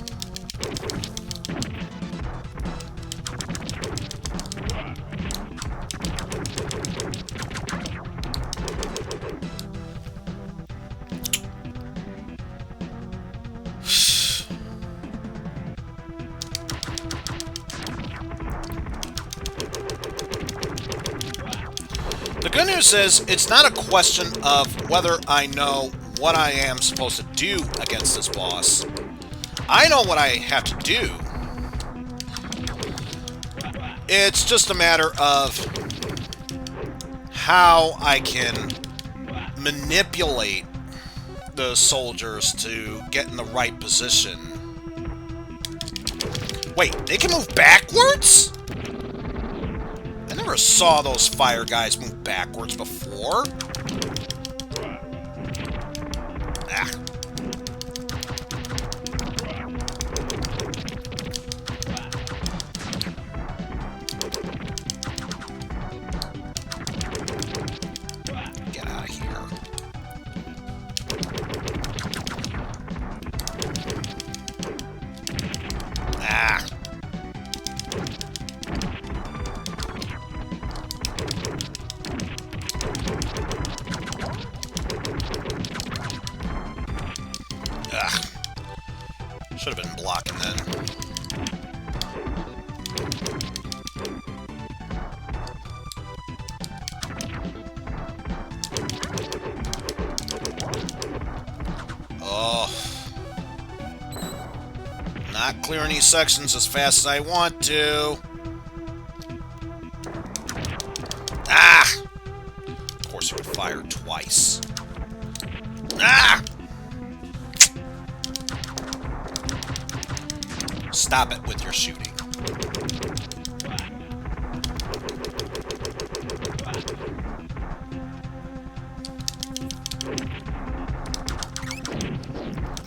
The good news is, it's not a question of whether I know what I am supposed to do against this boss. I know what I have to do. It's just a matter of how I can manipulate the soldiers to get in the right position. Wait, they can move backwards? I never saw those fire guys move backwards before. Ah. Get out of here. Ah. Ugh. Should have been blocking then. Oh. Not clearing these sections as fast as I want to. Ah! Of course he would fire twice. Ah! Stop it with your shooting.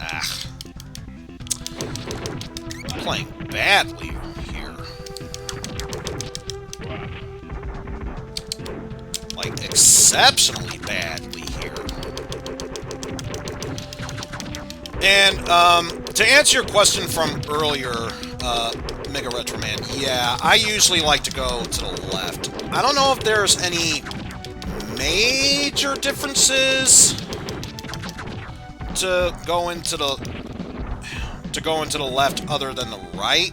Ah. I'm playing badly here. Like, exceptionally badly here. And, to answer your question from earlier, Mega Retro Man, yeah, I usually like to go to the left. I don't know if there's any major differences to go into the left other than the right,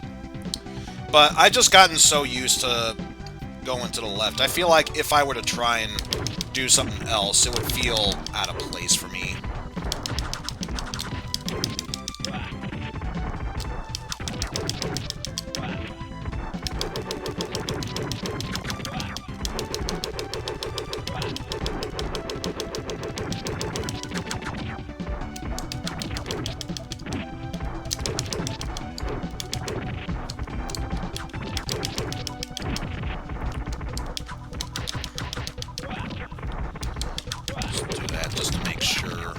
but I just gotten so used to going to the left. I feel like if I were to try and do something else, it would feel out of place for me. Just to make sure.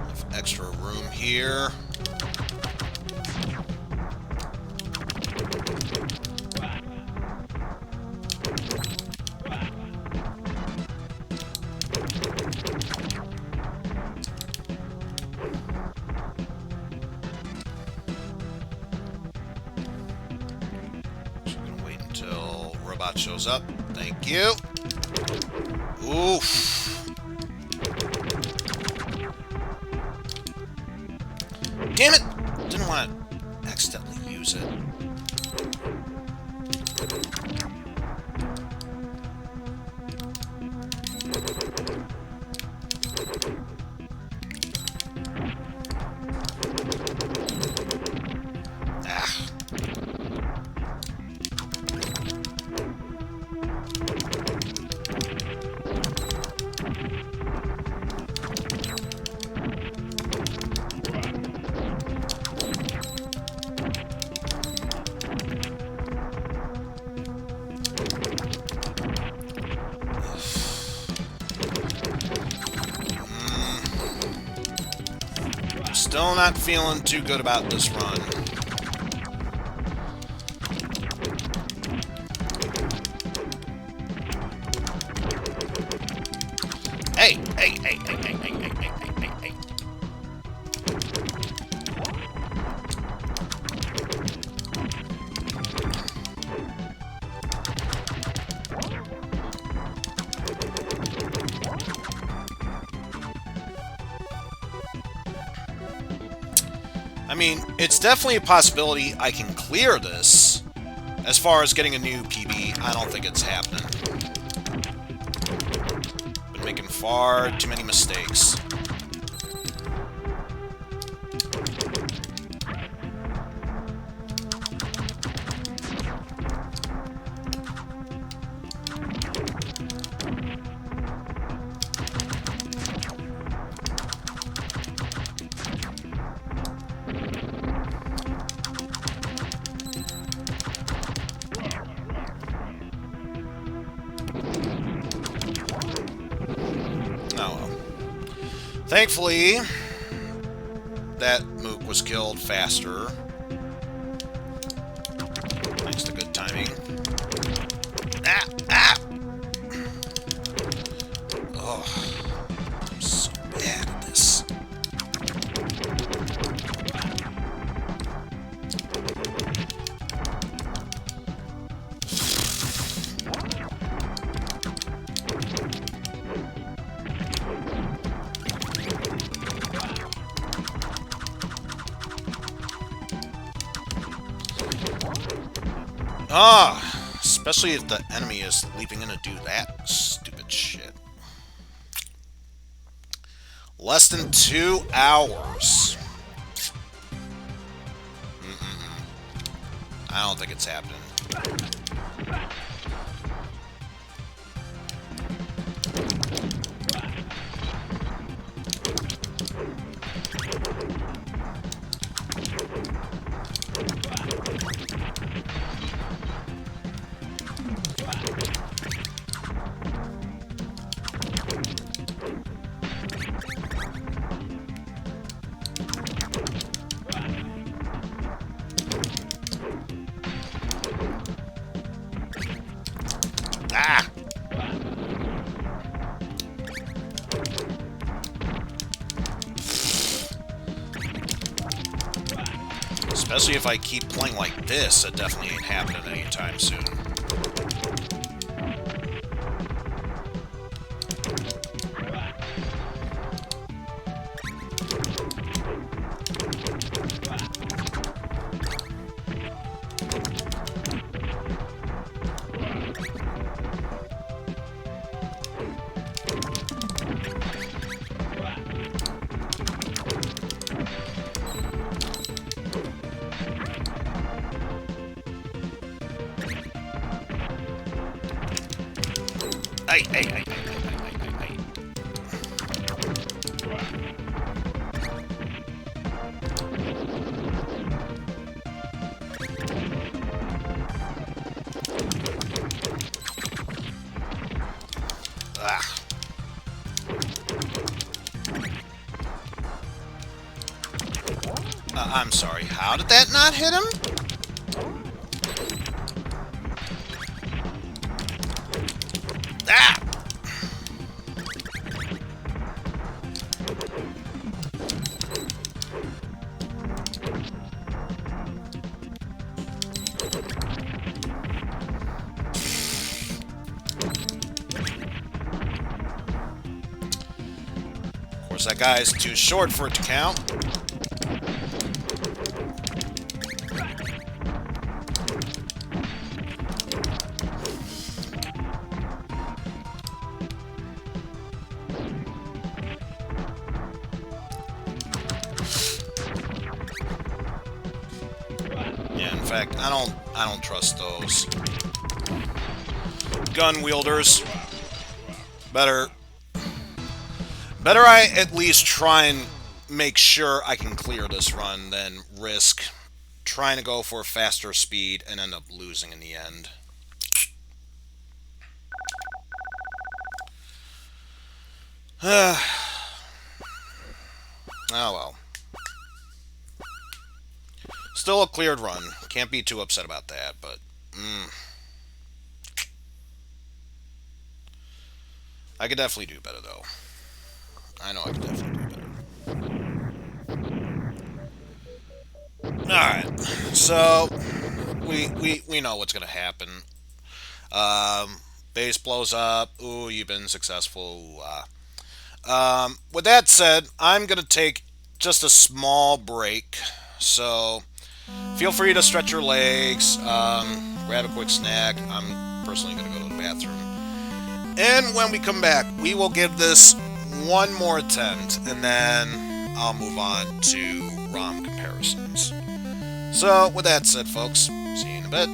Have extra room here. Just gonna wait until robot shows up. Thank you. Oof. Damn it! Didn't want to accidentally use it. Ah. Still not feeling too good about this run. Hey, hey, hey, hey, hey, hey, hey, hey, hey, hey, hey. I mean, it's definitely a possibility I can clear this. As far as getting a new PB, I don't think it's happening. Been making far too many mistakes. Thankfully, that mook was killed faster. Thanks to good timing. Ah! Ah! Oh, I'm so bad at this. Ah, especially if the enemy is leaping in to do that stupid shit. Less than 2 hours. I don't think it's happening. Ah! Especially if I keep playing like this, it definitely ain't happening anytime soon. Hey, hey, hey, hey, hey, hey, hey, hey. Ah. I'm sorry, how did that not hit him? Ah! Of course, that guy's too short for it to count. Yeah, in fact, I don't trust those gun wielders. Better I at least try and make sure I can clear this run than risk trying to go for a faster speed and end up losing in the end. Oh well. Still a cleared run. Can't be too upset about that, but... I could definitely do better, though. I know I could definitely do better. Alright. So, we know what's going to happen. Base blows up. Ooh, you've been successful. With that said, I'm going to take just a small break So feel free to stretch your legs, grab a quick snack. I'm personally going to go to the bathroom. And when we come back, we will give this one more attempt, and then I'll move on to ROM comparisons. So, with that said, folks, see you in a bit.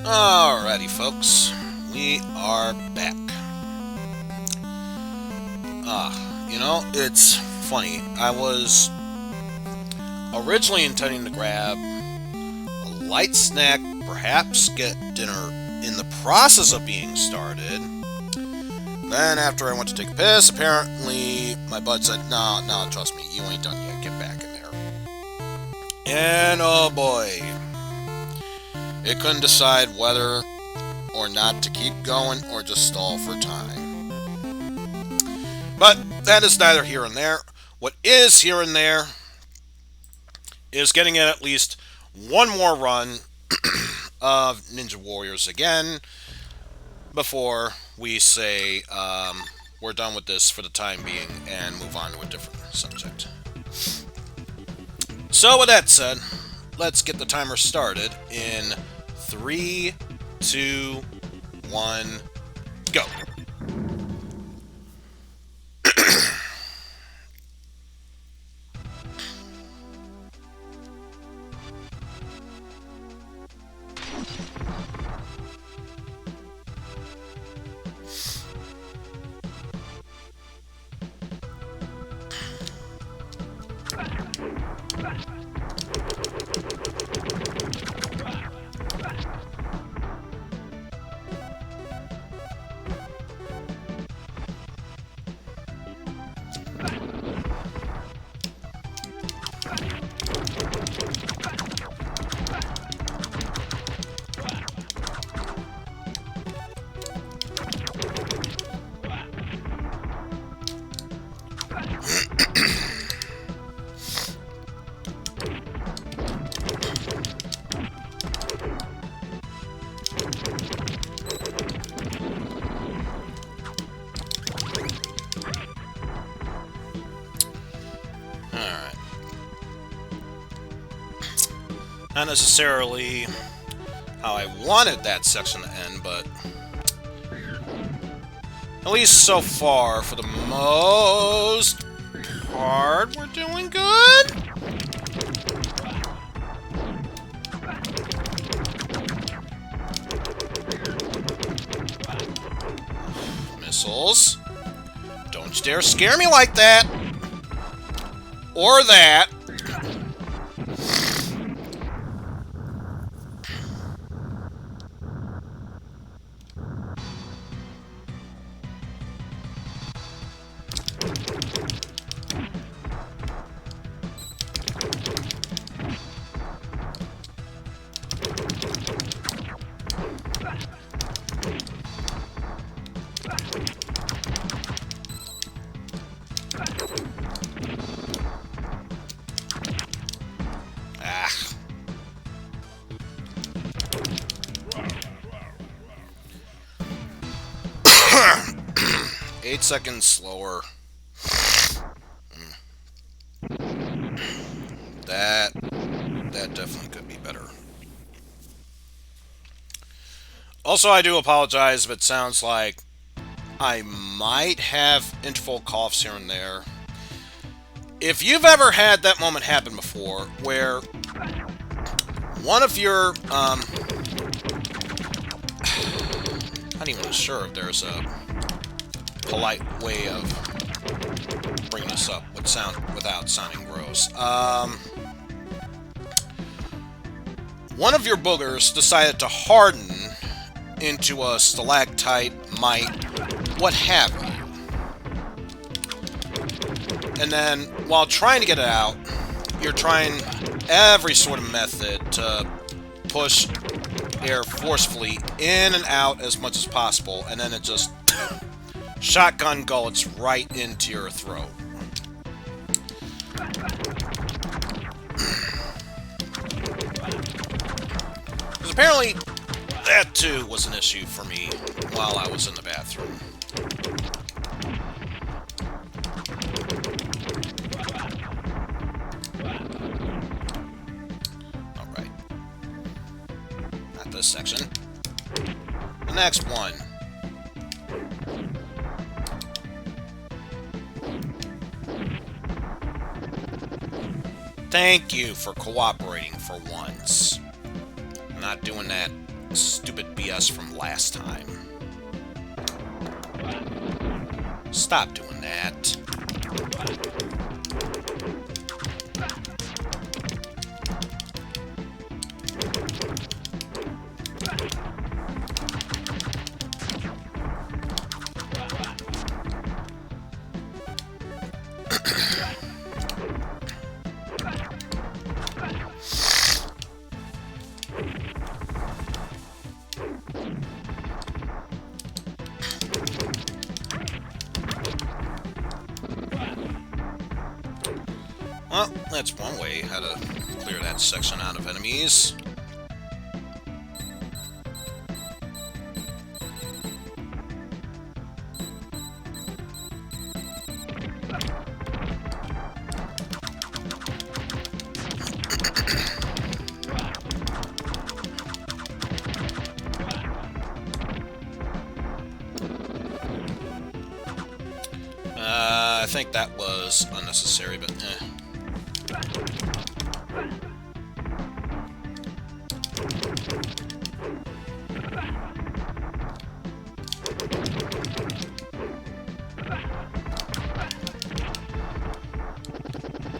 Alrighty, folks. We are back. It's funny. I was originally intending to grab a light snack, perhaps get dinner in the process of being started. Then, after I went to take a piss, apparently my bud said, No, trust me, you ain't done yet. Get back in there. And oh boy, it couldn't decide whether or not to keep going or just stall for time. But that is neither here and there. What is here and there is getting in at least one more run of Ninja Warriors again before we say we're done with this for the time being and move on to a different subject. So with that said, let's get the timer started in 3, 2, 1, go. Not necessarily how I wanted that section to end, but at least so far, for the most part, we're doing good. Missiles. Don't you dare scare me like that. Or that. Ah. 8 seconds slower. That definitely could be better. Also, I do apologize if it sounds like I might have interval coughs here and there. If you've ever had that moment happen before, where one of your, I'm not even sure if there's a polite way of bringing this up without sounding gross. One of your boogers decided to harden into a stalactite, mite, what have you. And then, while trying to get it out, you're trying every sort of method to push air forcefully in and out as much as possible, and then it just shotgun gullets right into your throat. Because apparently, that too was an issue for me while I was in the bathroom. Alright. Not this section. The next one. Thank you for cooperating for once. I'm not doing that stupid BS from last time. Stop doing that. Well, that's one way how to clear that section out of enemies. I think that was unnecessary, but eh.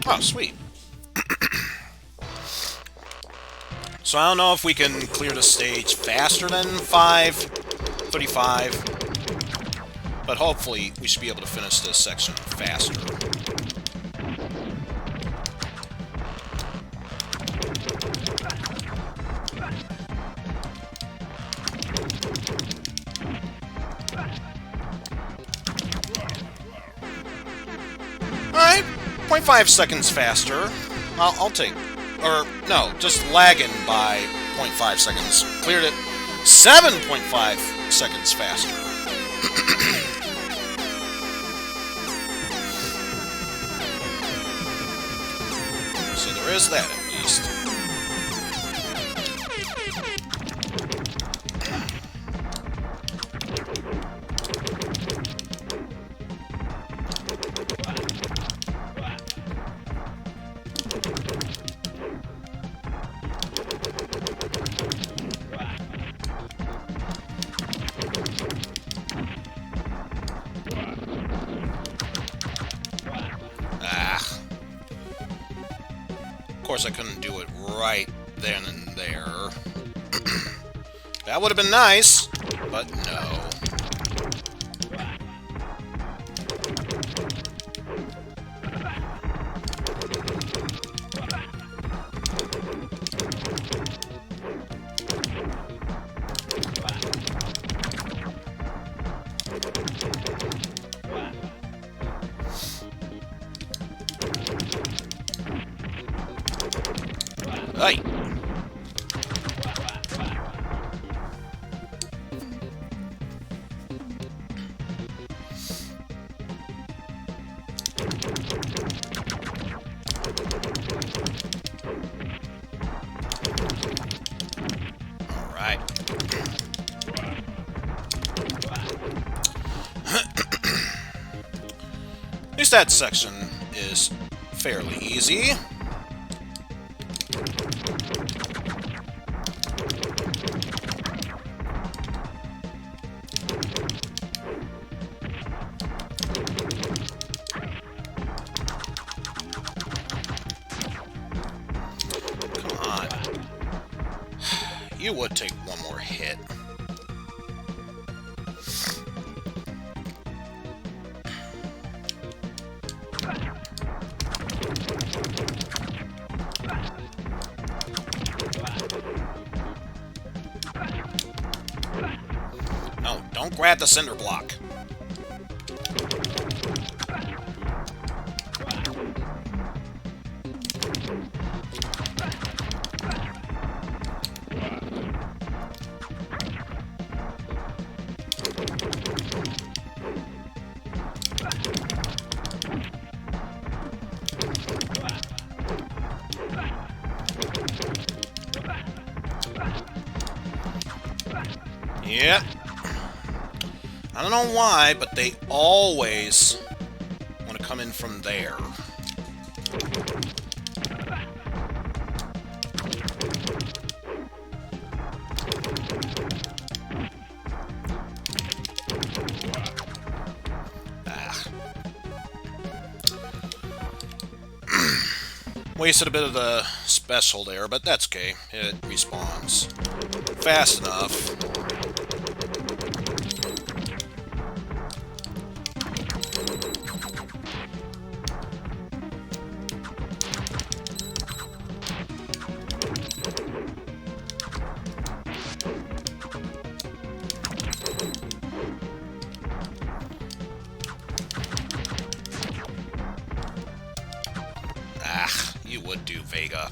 Oh, sweet. So I don't know if we can clear the stage faster than 5:35, but hopefully we should be able to finish this section faster. Alright, 0.5 seconds faster. I'll take... Or, no, just lagging by 0.5 seconds. Cleared it 7.5 seconds faster. So there is that, at least. Of course, I couldn't do it right then and there. That would have been nice, but no. Hey. All right. At least that section is fairly easy. You would take one more hit. No, don't grab the cinder block. Yep. I don't know why, but they always want to come in from there. Wasted a bit of the special there, but that's okay. It respawns fast enough. Ah, you would do, Vega.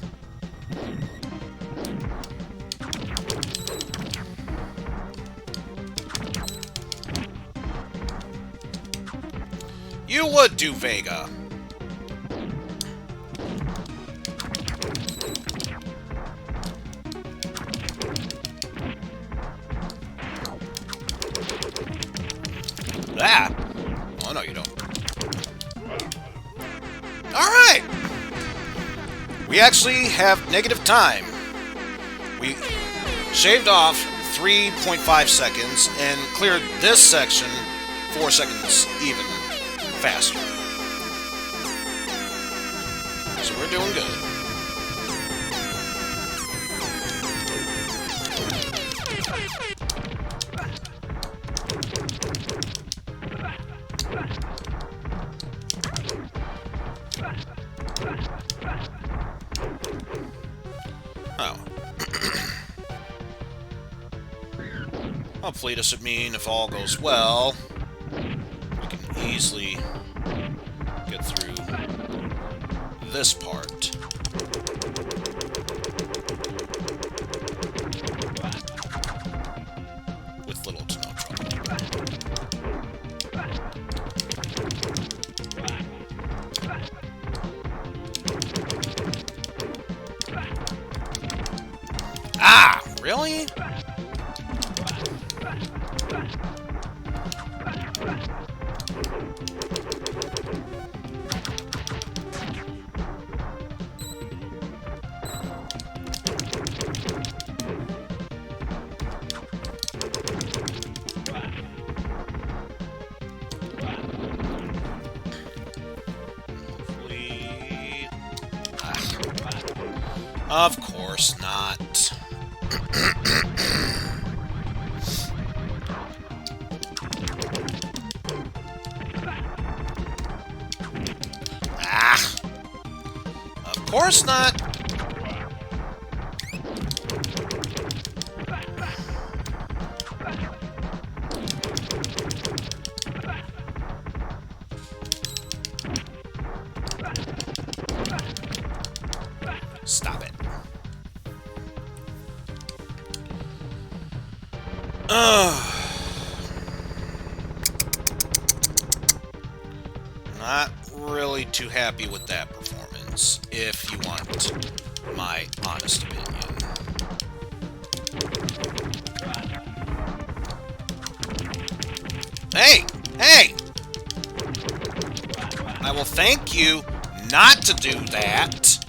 You would do, Vega. Ah! Oh, no, you don't. Alright! We actually have negative time. We shaved off 3.5 seconds and cleared this section 4 seconds even faster. So we're doing good. Oh. Hopefully this would mean if all goes well, we can easily get through this part. With little to no trouble. Ah! Really? Hopefully... Ah. Of course not. Ah! Of course not! Stop it. Not really too happy with that performance, if you want my honest opinion. Hey! Hey! I will thank you not to do that.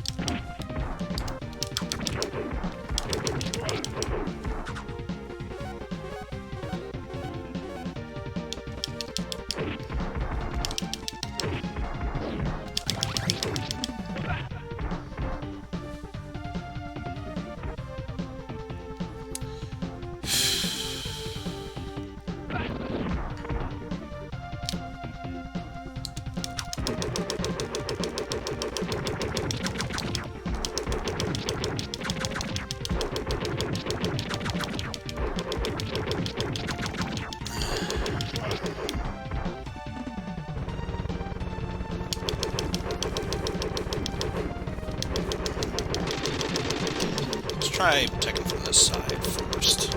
Try attacking from this side first.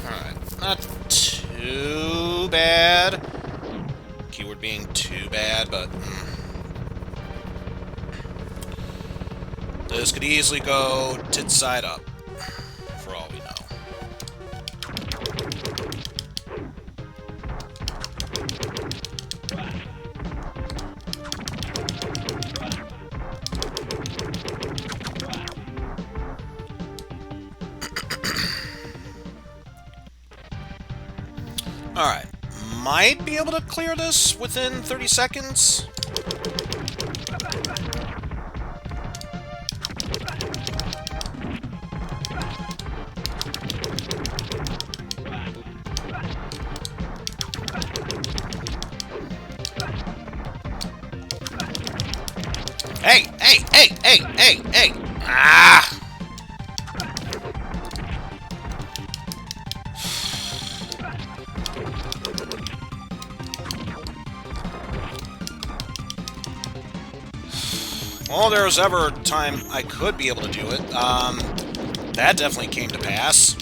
Alright, not too bad. Keyword being too bad, but... This could easily go tit side up, for all we know. Alright. Might be able to clear this within 30 seconds. Hey! Hey! Hey! Hey! Hey! Hey! Ah! Well, there was ever a time I could be able to do it. That definitely came to pass.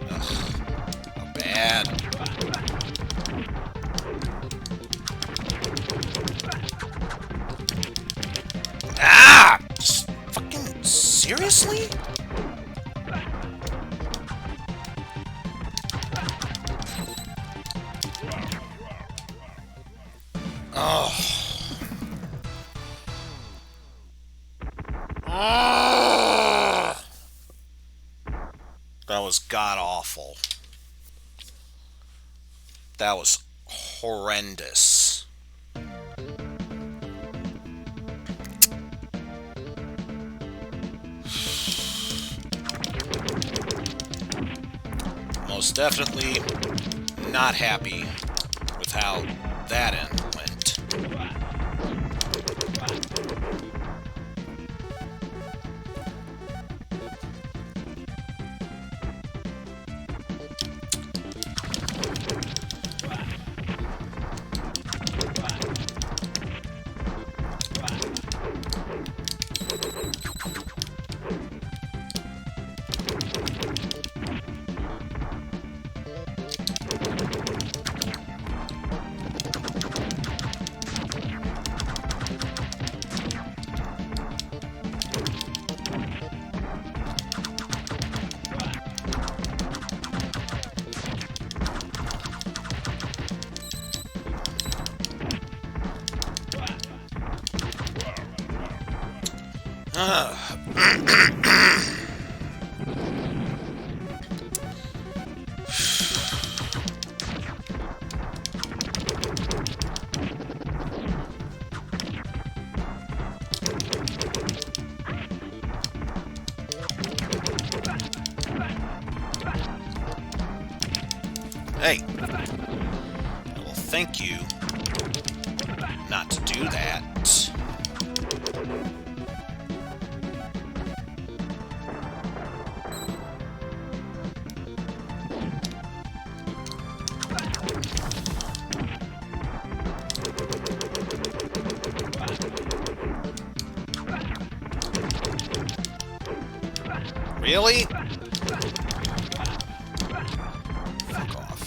Ugh, how bad. Ah! Fucking seriously? Oh. That was god-awful. That was horrendous. Most definitely not happy with how that end went. Hey. Well, thank you not to do that. Really? Fuck off.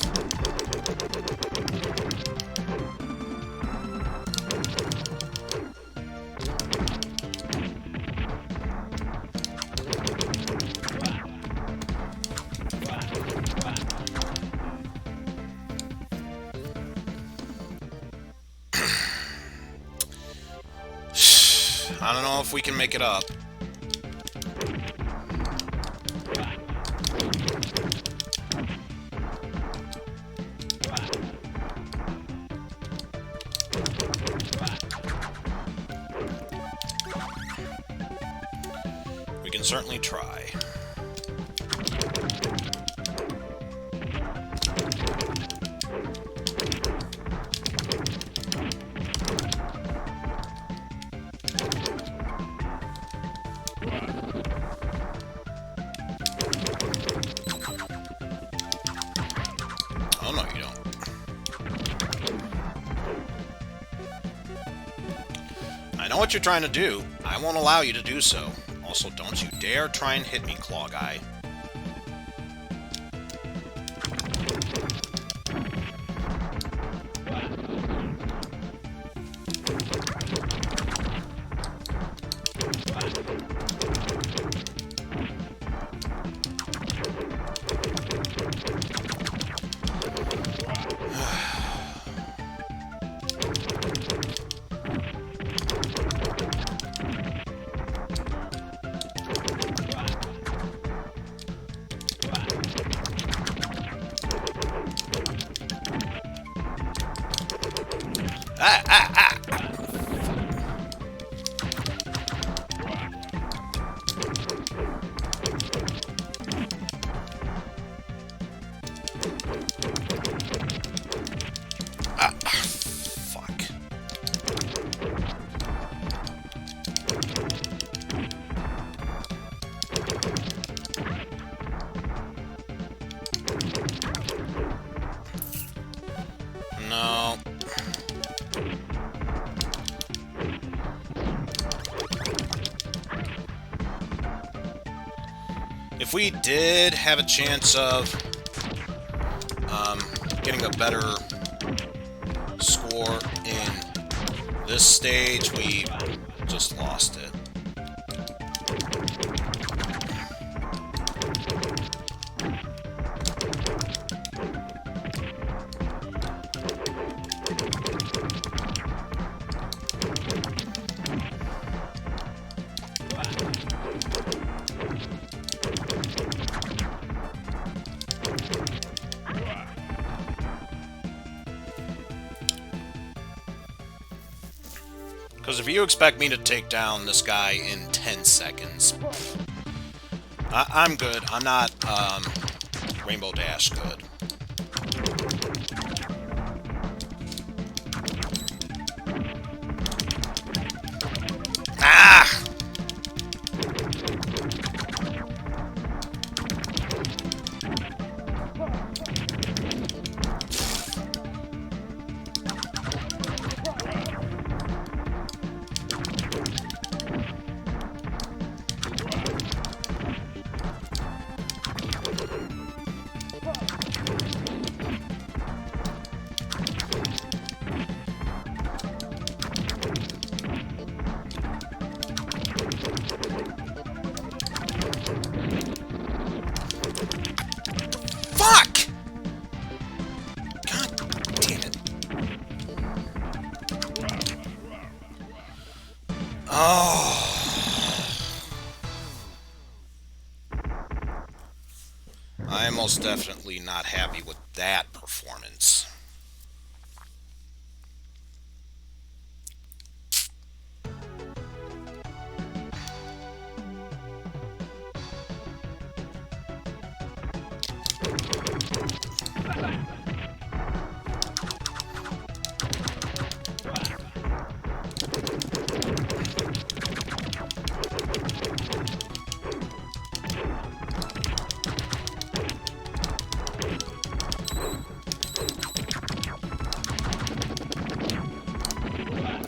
I don't know if we can make it up. We can certainly try. Oh, no, you don't. I know what you're trying to do. I won't allow you to do so. Also, don't you dare try and hit me, Claw Guy. Ah, ah, ah! Ah, fuck. No. If we did have a chance of getting a better score in this stage, we just lost it. Because if you expect me to take down this guy in 10 seconds, I'm good. I'm not Rainbow Dash good. Ah! Fuck! God damn it. Oh. I am most definitely not happy with that performance.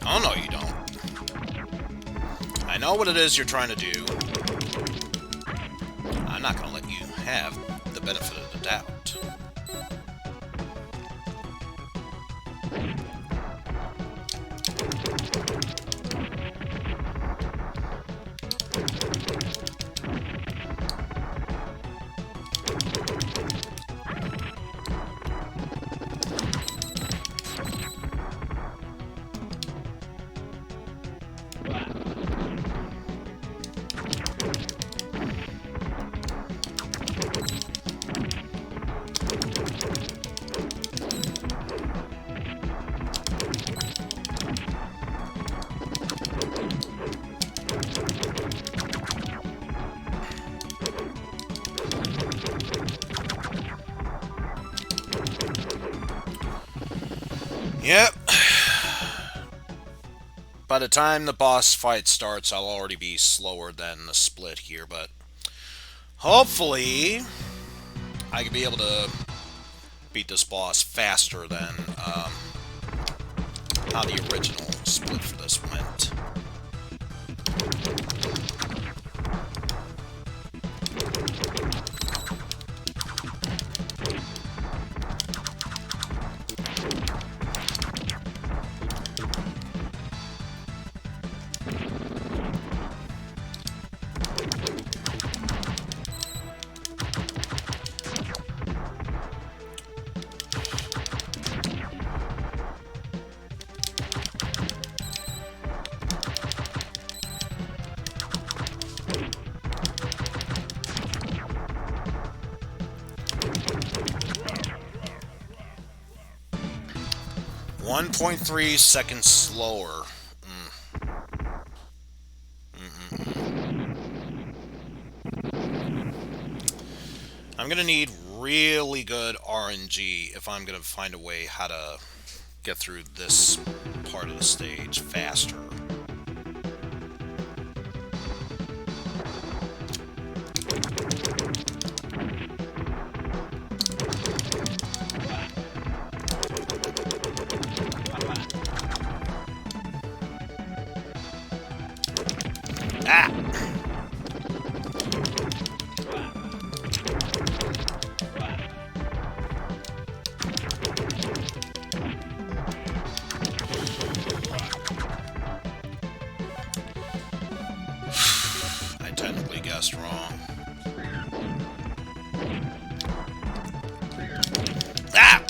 Oh, no, you don't. I know what it is you're trying to do. I'm not going to let you have the benefit of the doubt. Yep. By the time the boss fight starts, I'll already be slower than the split here, but hopefully I can be able to beat this boss faster than how the original split for this went. 1.3 seconds slower. I'm gonna need really good RNG if I'm gonna find a way how to get through this part of the stage faster. Ah! I technically guessed wrong. Ah!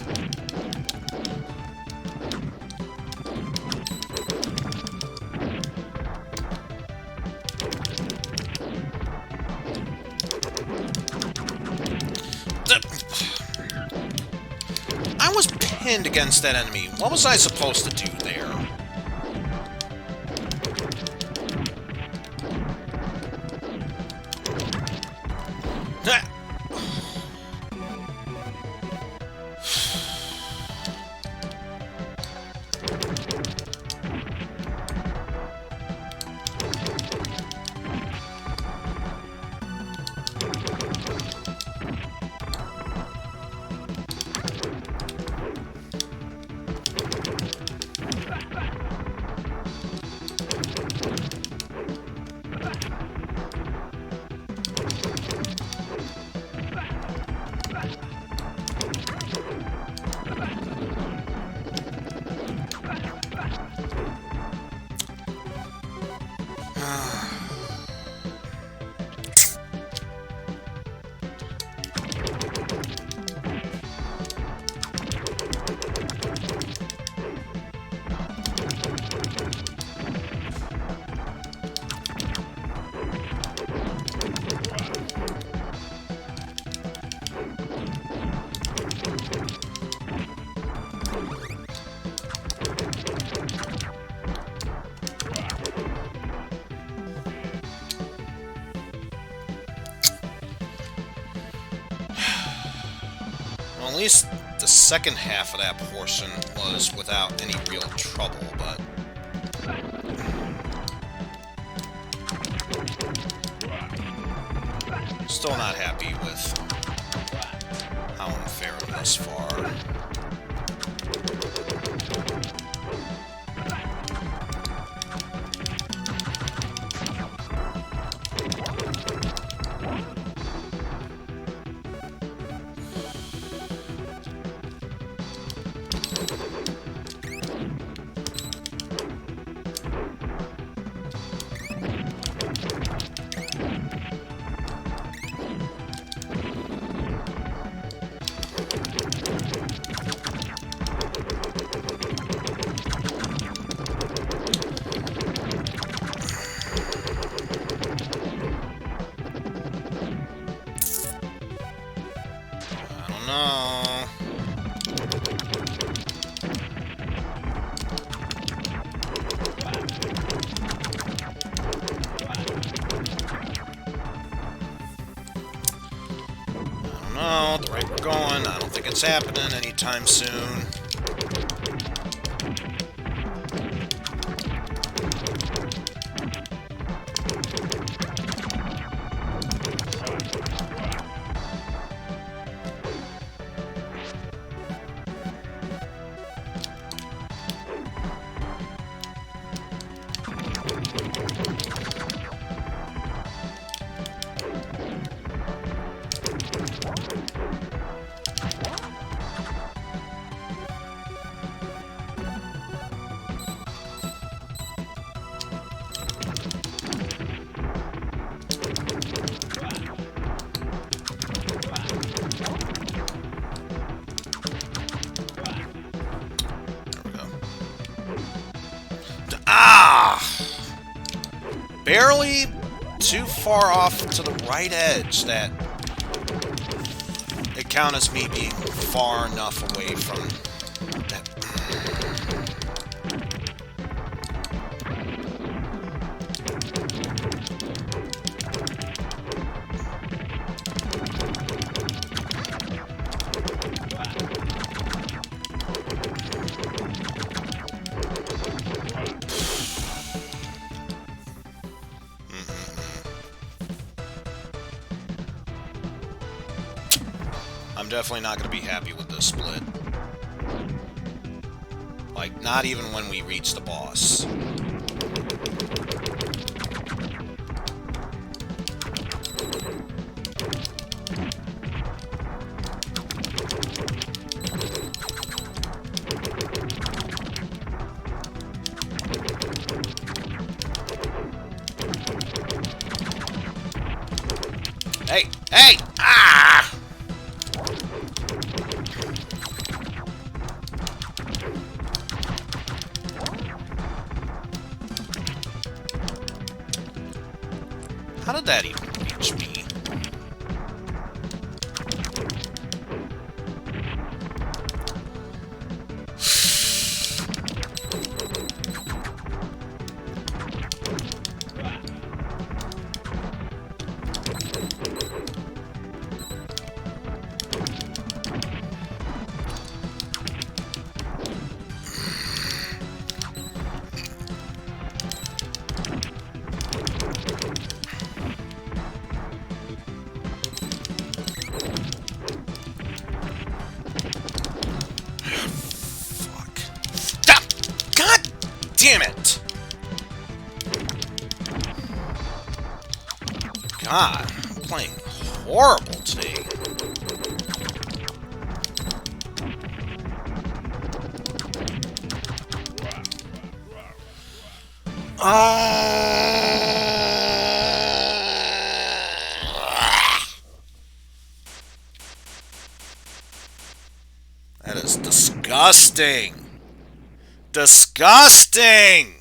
I was pinned against that enemy. What was I supposed to do there? Ah! Well, at least the second half of that portion was without any real trouble, but... Still not happy with how I'm faring thus far. No. No, the rate we're going, I don't think it's happening anytime soon. Barely too far off to the right edge that it counts as me being far enough away from that. I'm definitely not going to be happy with this split. Like, not even when we reach the boss. Hey! Hey! Ah! How did that even reach me? Damn it! God, I'm playing horrible today. That is disgusting. Disgusting!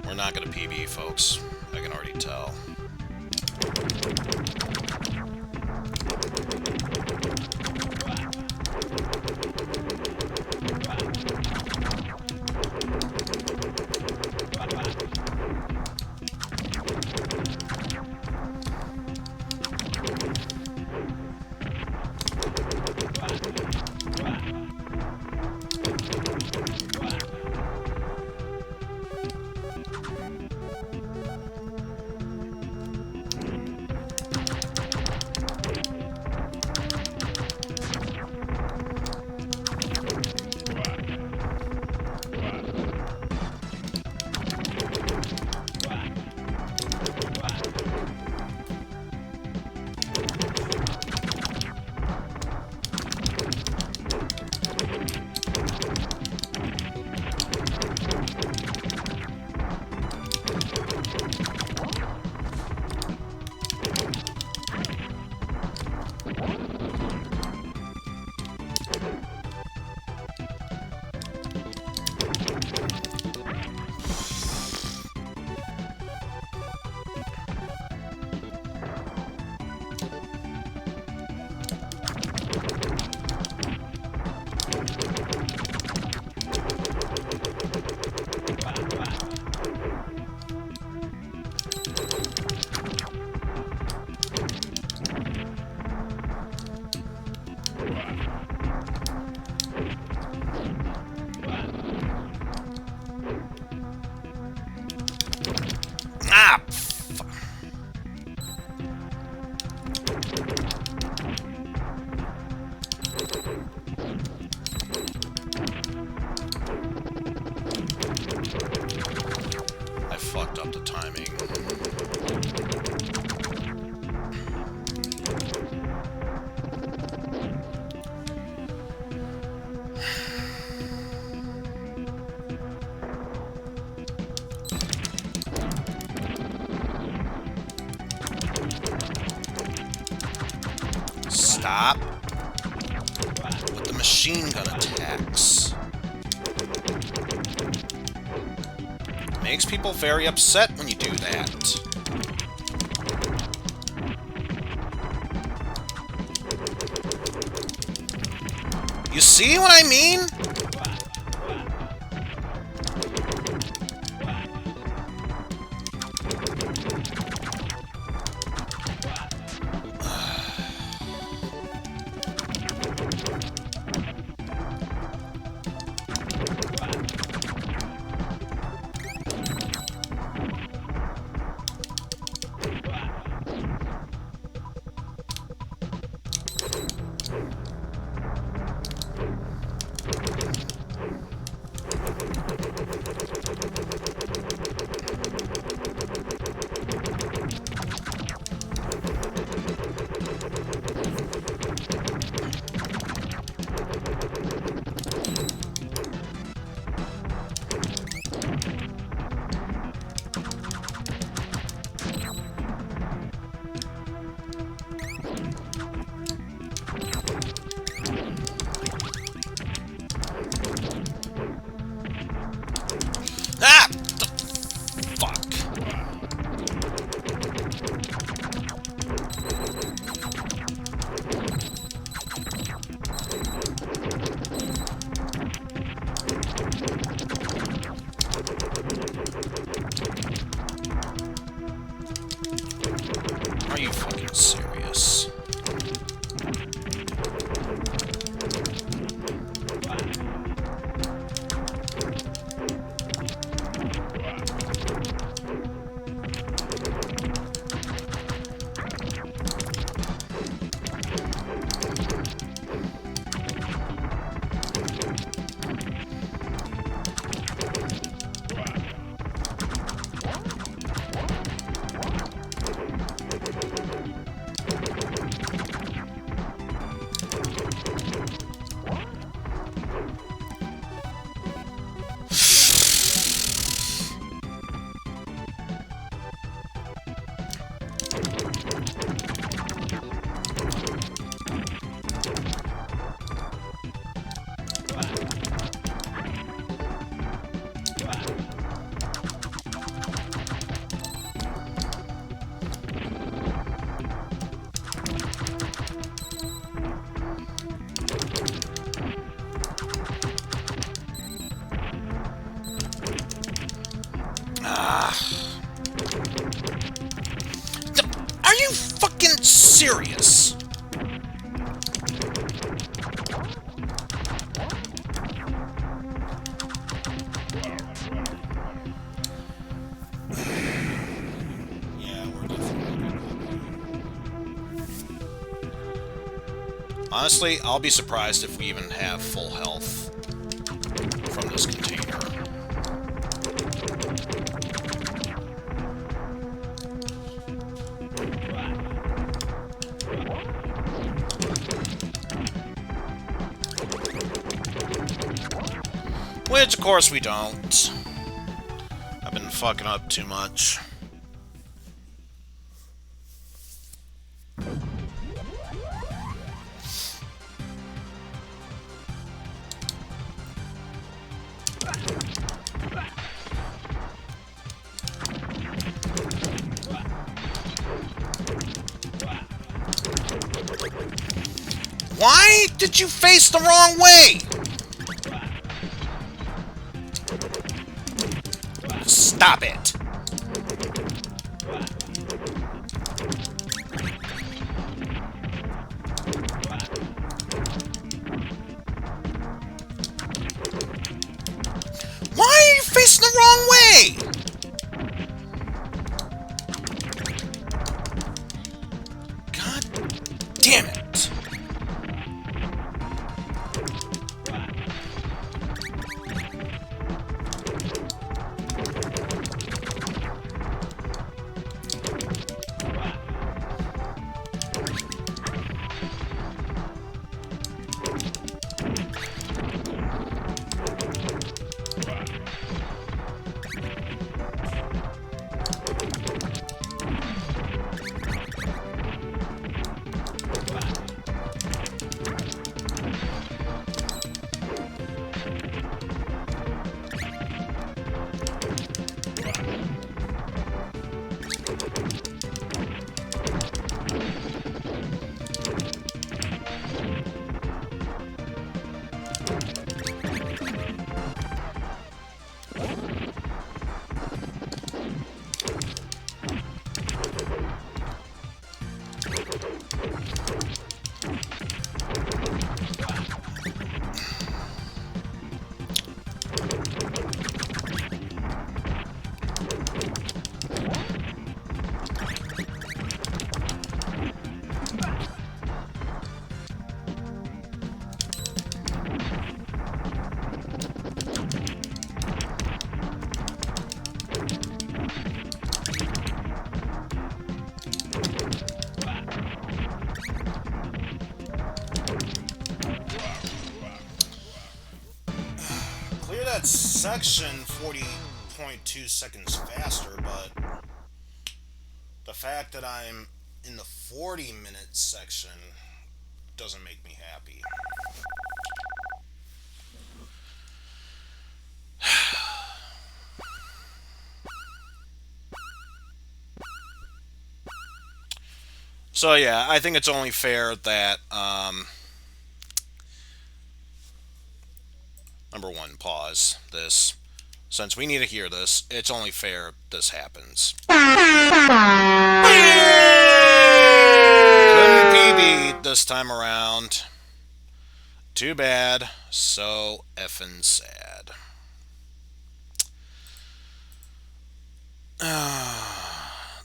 We're not gonna PB, folks. I can already tell. Ah! I fucked up the timing. Stop with the machine gun attacks. Makes people very upset when you do that. You see what I mean? Ah! The fuck. Are you fucking serious? Are you fucking serious? Yeah, we're definitely. Honestly, I'll be surprised if we even have full health from this container. Which, of course, we don't. I've been fucking up too much. Why did you face the wrong way? Stop it! Why are you facing the wrong way? God damn it. that section 40.2 seconds faster, but the fact that I'm in the 40-minute section doesn't make me happy. So yeah, I think it's only fair that number one, pause this. Since we need to hear this, it's only fair this happens. Couldn't PB this time around. Too bad. So effing sad.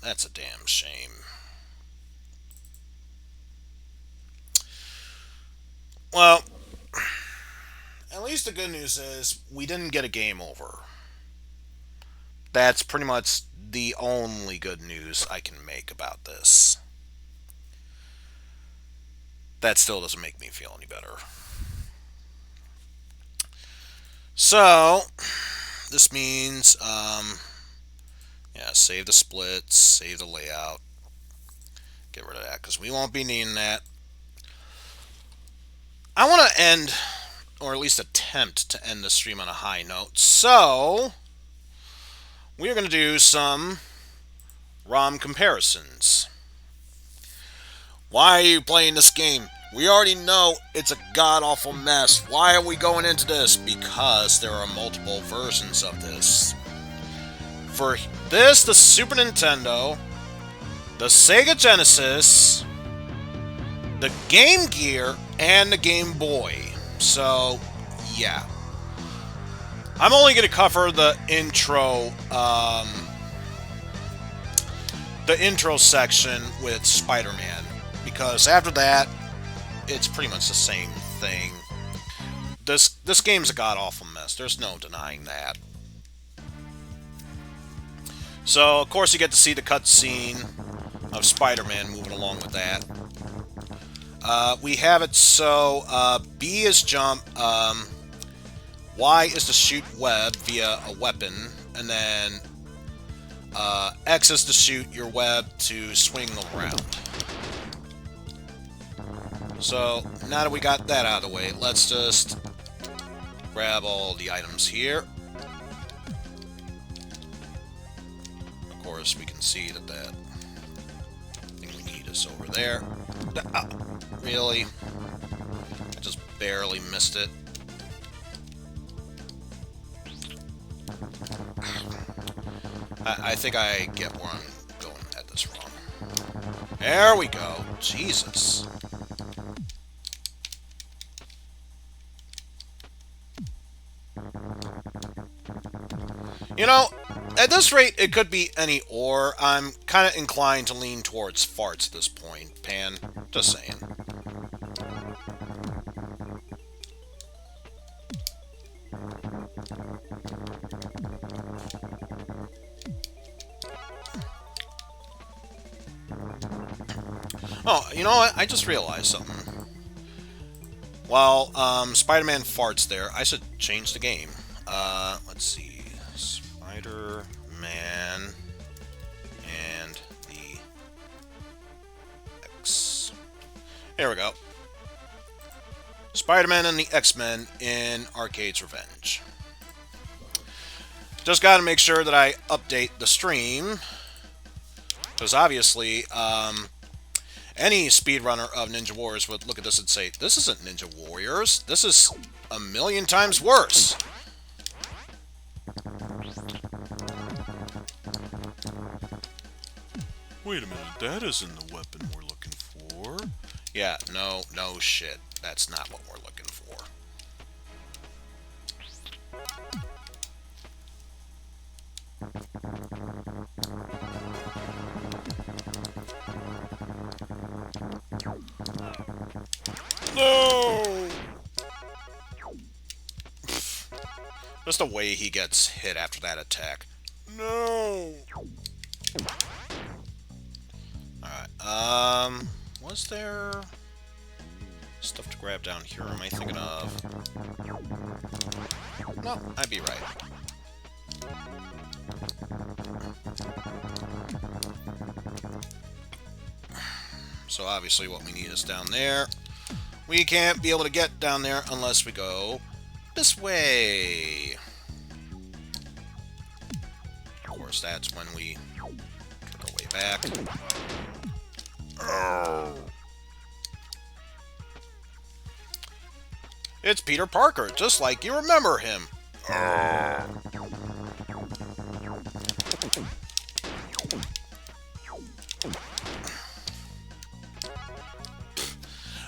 That's a damn shame. Well, at least the good news is we didn't get a game over. That's pretty much the only good news I can make about this. That still doesn't make me feel any better. So, this means, yeah, save the splits, save the layout, get rid of that, because we won't be needing that. I want to end, or at least attempt to end the stream on a high note, so we are going to do some ROM comparisons. Why are you playing this game? We already know it's a god-awful mess. Why are we going into this? Because there are multiple versions of this. For this, the Super Nintendo, the Sega Genesis, the Game Gear, and the Game Boy. So, yeah. I'm only going to cover the intro section with Spider-Man, because after that, it's pretty much the same thing. This game's a god-awful mess. There's no denying that. So, of course, you get to see the cutscene of Spider-Man moving along with that. We have it so B is jump, Y is to shoot web via a weapon, and then X is to shoot your web to swing around. So, now that we got that out of the way, let's just grab all the items here. Of course, we can see that thing we need is over there. Really? I just barely missed it. I think I get where I'm going at this wrong. There we go. Jesus. You know, at this rate, it could be any or. I'm kind of inclined to lean towards farts at this point, Pan. Just saying. Oh, you know what? I just realized something. While Spider-Man farts there, I should change the game. Let's see. Spider-Man and the X. There we go. Spider-Man and the X-Men in Arcade's Revenge. Just gotta make sure that I update the stream. Because obviously, any speedrunner of Ninja Warriors would look at this and say, this isn't Ninja Warriors. This is a million times worse. Wait a minute, that isn't the weapon we're looking for. Yeah, no shit. That's not what we're looking for. No! Just the way he gets hit after that attack. No! Alright, was there Stuff to grab down here, am I thinking of? No, I'd be right. So obviously what we need is down there. We can't be able to get down there unless we go this way. Of course, that's when we took our way back. Oh. It's Peter Parker, just like you remember him. Oh.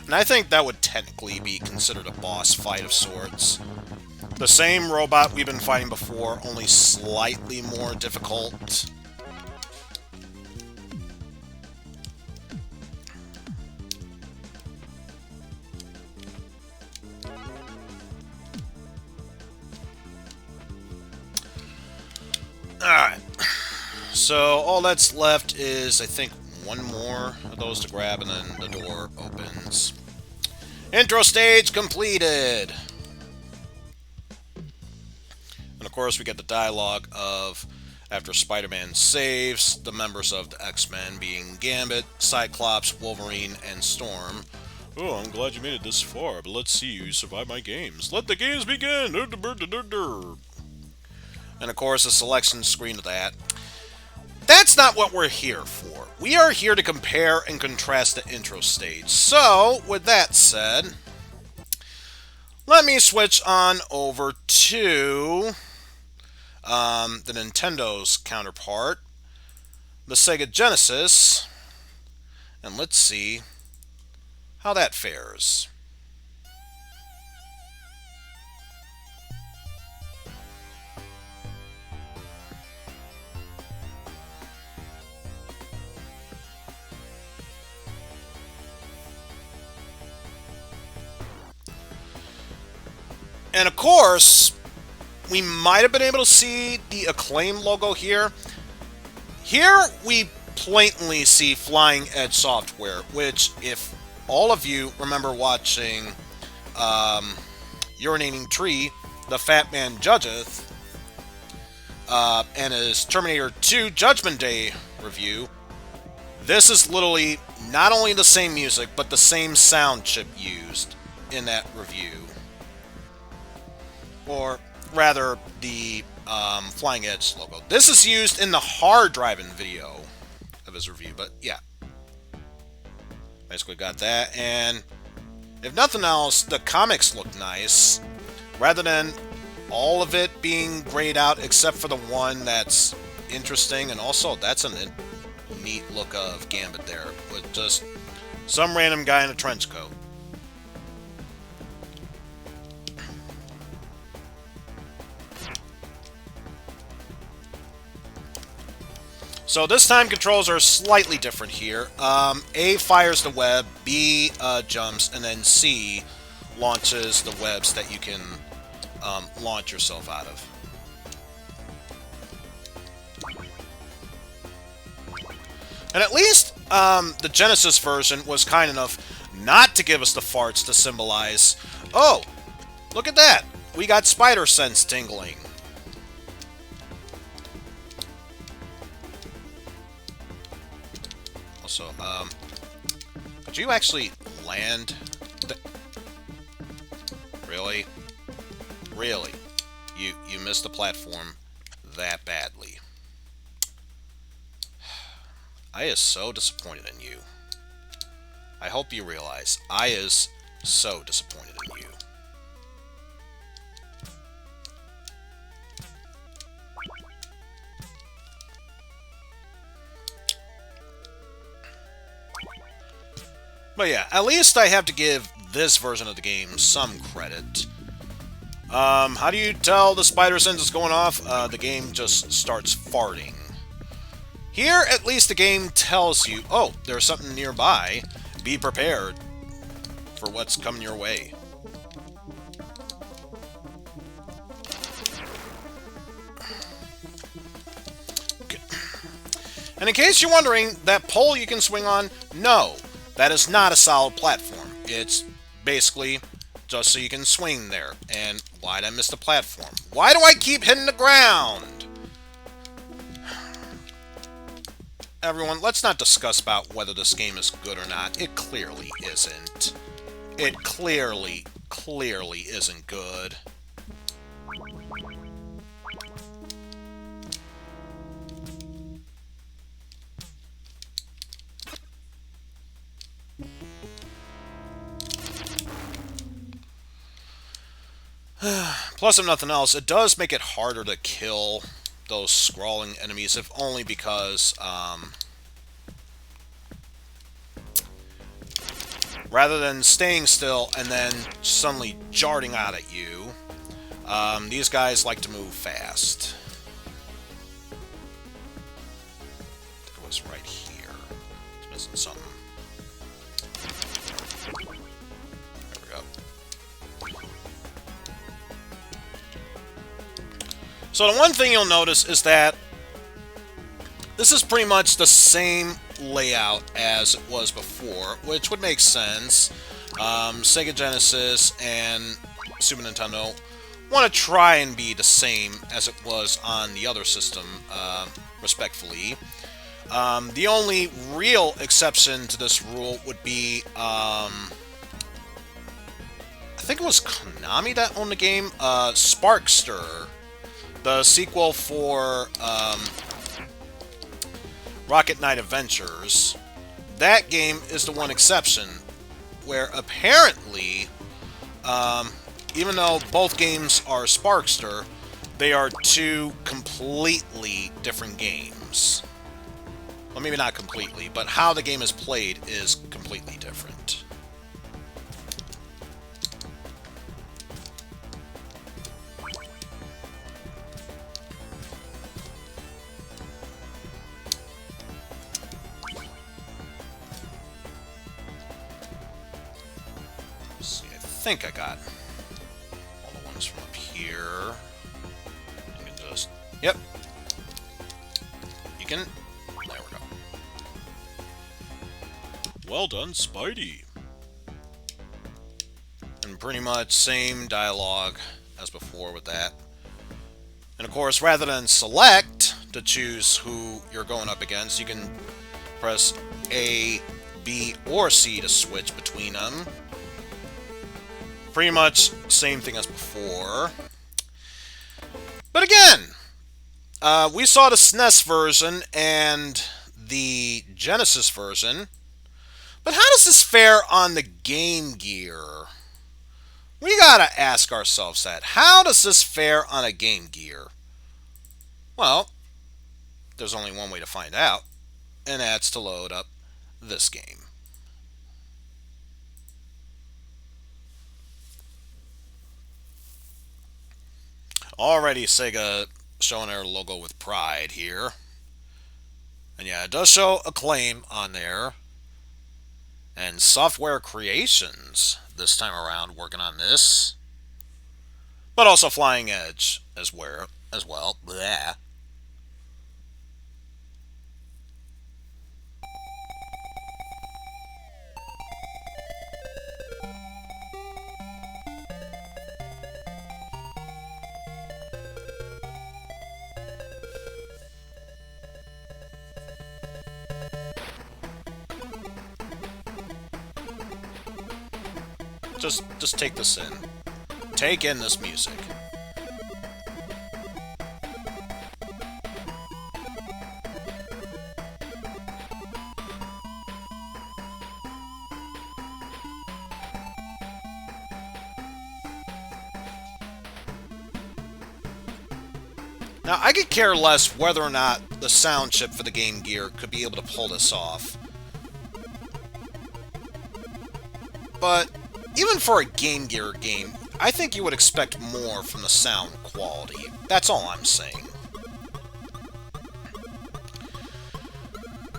And I think that would technically be considered a boss fight of sorts. The same robot we've been fighting before, only slightly more difficult. Alright. So all that's left is, I think, one more of those to grab, and then the door opens. Intro stage completed! And of course we get the dialogue of, after Spider-Man saves the members of the X-Men, being Gambit, Cyclops, Wolverine, and Storm. Oh, I'm glad you made it this far, but let's see you survive my games. Let the games begin! And of course a selection screen of that. That's not what we're here for. We are here to compare and contrast the intro stage. So, with that said, let me switch on over to the Nintendo's counterpart, the Sega Genesis, and let's see how that fares. And of course, we might have been able to see the Acclaim logo here. Here, we blatantly see Flying Edge Software, which, if all of you remember watching Urinating Tree, the Fat Man Judgeth, and his Terminator 2 Judgment Day review, this is literally not only the same music, but the same sound chip used in that review. Or rather, the Flying Edge logo. This is used in the hard driving video of his review, but yeah. Basically got that, and if nothing else, the comics look nice, rather than all of it being grayed out except for the one that's interesting, and also that's a neat look of Gambit there, with just some random guy in a trench coat. So this time controls are slightly different here. A fires the web, B jumps, and then C launches the webs that you can launch yourself out of. And at least the Genesis version was kind enough not to give us the farts to symbolize, oh, look at that, we got spider sense tingling. Also, could you actually land? Really? Really? You missed the platform that badly. I is so disappointed in you. I hope you realize I is so disappointed in you. But yeah, at least I have to give this version of the game some credit. How do you tell the spider sense is going off? The game just starts farting. Here, at least the game tells you, oh, there's something nearby. Be prepared for what's coming your way. Okay. And in case you're wondering, that pole you can swing on, no. That is not a solid platform. It's Basically, just so you can swing there. And why'd I miss the platform? Why do I keep hitting the ground? Everyone, let's not discuss about whether this game is good or not. It clearly isn't. It clearly isn't good. Plus, if nothing else, it does make it harder to kill those scrawling enemies, if only because, rather than staying still and then suddenly jarting out at you, these guys like to move fast. I think it was right here. It's missing something. There we go. So the one thing you'll notice is that this is pretty much the same layout as it was before, which would make sense. Sega Genesis and Super Nintendo want to try and be the same as it was on the other system, respectfully. The only real exception to this rule would be, I think it was Konami that owned the game, Sparkster, the sequel for Rocket Knight Adventures. That game is the one exception, where apparently, even though both games are Sparkster, they are two completely different games. Well, maybe not completely, but how the game is played is completely different. I think I got all the ones from up here. You can just... Yep. You can... There we go. Well done, Spidey. And pretty much same dialogue as before with that. And of course, rather than select to choose who you're going up against, you can press A, B, or C to switch between them. Pretty much same thing as before. But again, we saw the SNES version and the Genesis version. But how does this fare on the Game Gear? We gotta ask ourselves that. How does this fare on a Game Gear? Well, there's only one way to find out, and that's to load up this game. Already Sega showing their logo with pride here. And yeah, it does show Acclaim on there. And Software Creations this time around working on this. But also Flying Edge as well. Bleh. Just take this in. Take in this music. Now, I could care less whether or not the sound chip for the Game Gear could be able to pull this off. But even for a Game Gear game, I think you would expect more from the sound quality. That's all I'm saying.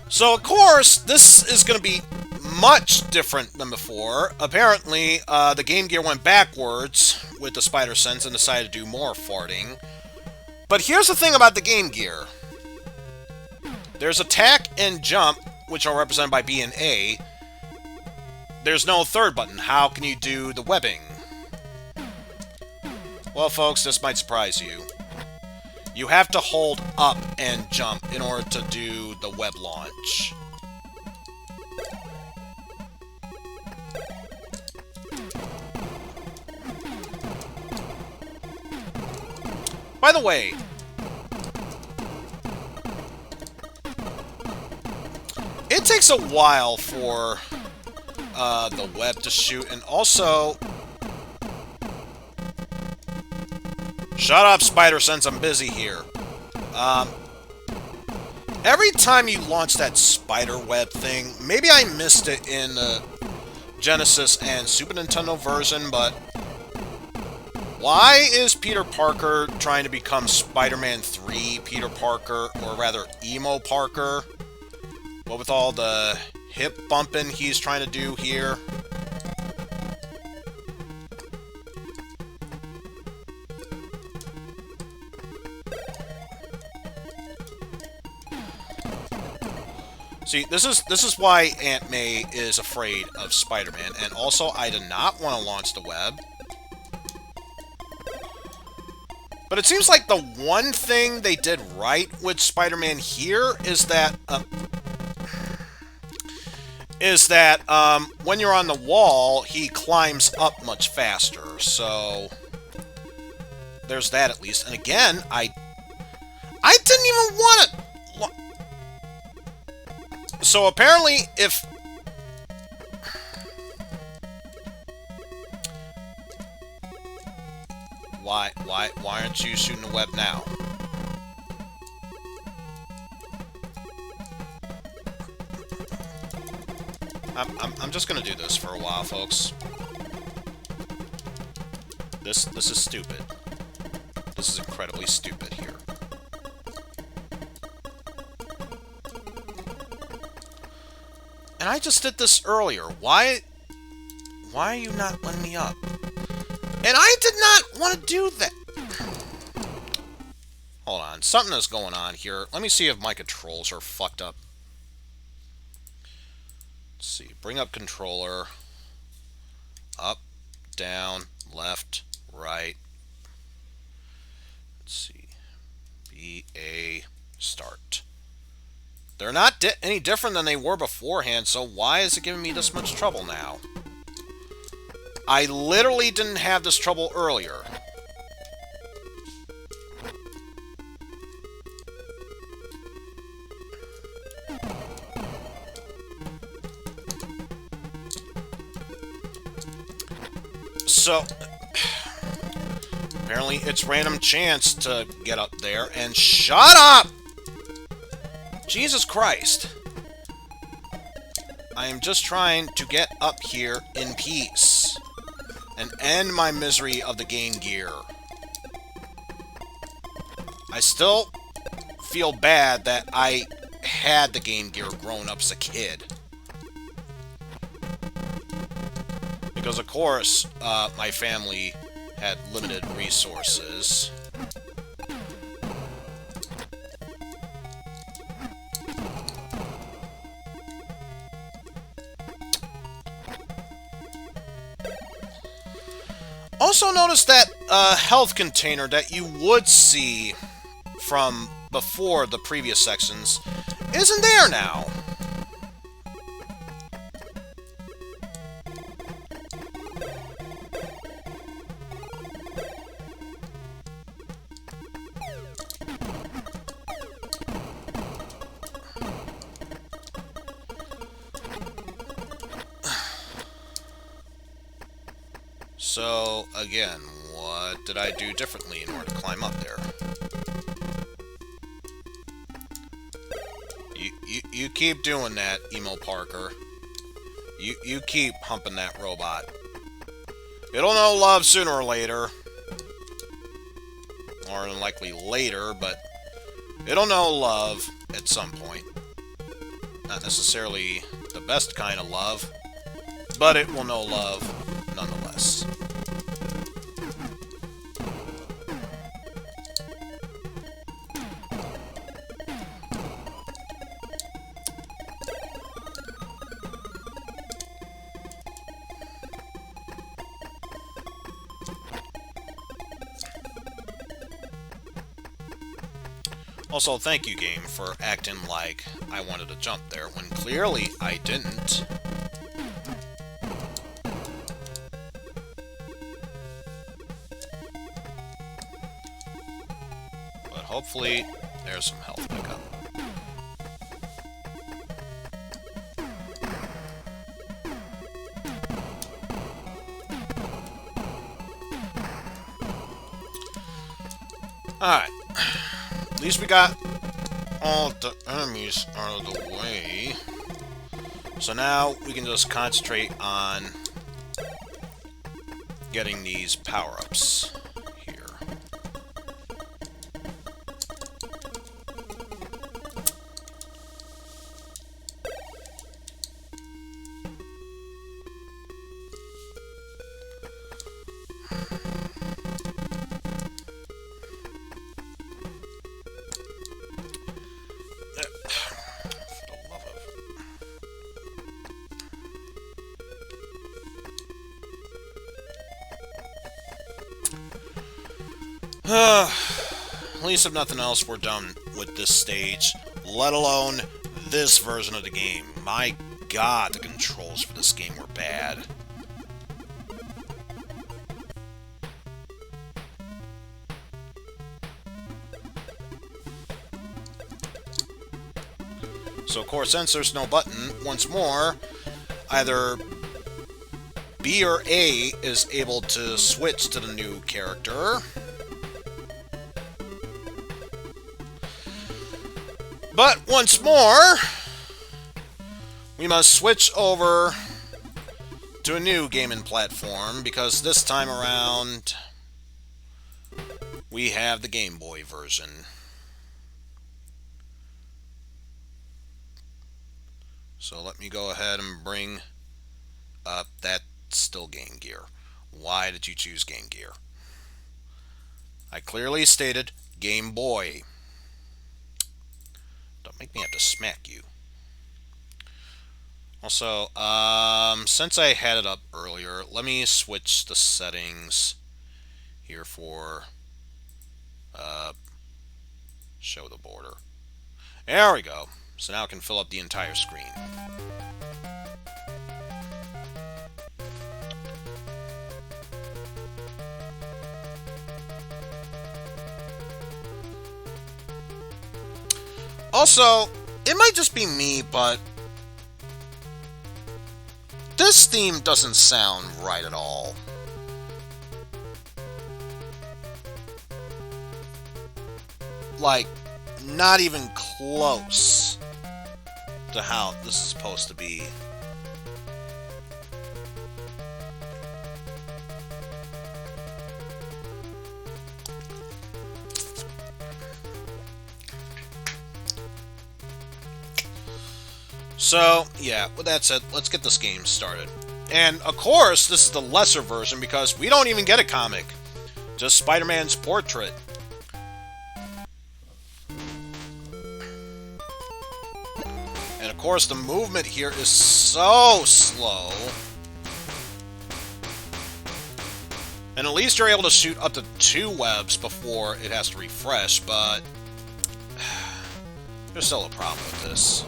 So, of course, this is going to be much different than before. Apparently, the Game Gear went backwards with the Spider Sense and decided to do more farting. But here's the thing about the Game Gear. There's attack and jump, which are represented by B and A. there's no third button. How can you do the webbing? Well, folks, this might surprise you. You have to hold up and jump in order to do the web launch. By the way, it takes a while for the web to shoot, and also... Shut up, Spider Sense, I'm busy here. Every time you launch that spider web thing, maybe I missed it in the Genesis and Super Nintendo version, but why is Peter Parker trying to become Spider-Man 3 Peter Parker, or rather, Emo Parker? What with all the hip bumping he's trying to do here? See, this is why Aunt May is afraid of Spider-Man, and also I did not want to launch the web. But it seems like the one thing they did right with Spider-Man here is that when you're on the wall, he climbs up much faster. So there's that at least. And again, I didn't even want to. So apparently, if why aren't you shooting the web now? I'm just gonna do this for a while, folks. This is stupid. This is incredibly stupid here. And I just did this earlier. Why are you not letting me up? And I did not want to do that. Hold on. Something is going on here. Let me see if my controls are fucked up. Let's see. Bring up controller. Up, down, left, right. Let's see. B-A, start. They're not any different than they were beforehand, so why is it giving me this much trouble now? I literally didn't have this trouble earlier. So, apparently it's random chance to get up there, and shut up! Jesus Christ. I am just trying to get up here in peace and end my misery of the Game Gear. I still feel bad that I had the Game Gear growing up as a kid. Because, of course, my family had limited resources. Also notice that health container that you would see from before the previous sections isn't there now. So, again, what did I do differently in order to climb up there? You keep doing that, Emo Parker. You keep humping that robot. It'll know love sooner or later. More than likely later, but it'll know love at some point. Not necessarily the best kind of love, but it will know love nonetheless. Also, thank you, game, for acting like I wanted to jump there when clearly I didn't. But hopefully, there's some health pickup. Alright. At least we got all the enemies out of the way. So now we can just concentrate on getting these power-ups here. At least if nothing else, we're done with this stage, let alone this version of the game. My god, the controls for this game were bad. So of course, since there's no button, once more, either B or A is able to switch to the new character. But once more, we must switch over to a new gaming platform, because this time around, we have the Game Boy version. So let me go ahead and bring up that still Game Gear. Why did you choose Game Gear? I clearly stated Game Boy. Don't make me have to smack you. Also, since I had it up earlier, let me switch the settings here for show the border. There we go. So now I can fill up the entire screen. Also, it might just be me, but this theme doesn't sound right at all. Like, not even close to how this is supposed to be. So, yeah, with that said, let's get this game started. And, of course, this is the lesser version because we don't even get a comic. Just Spider-Man's portrait. And, of course, the movement here is so slow. And at least you're able to shoot up to 2 webs before it has to refresh, but there's still a problem with this.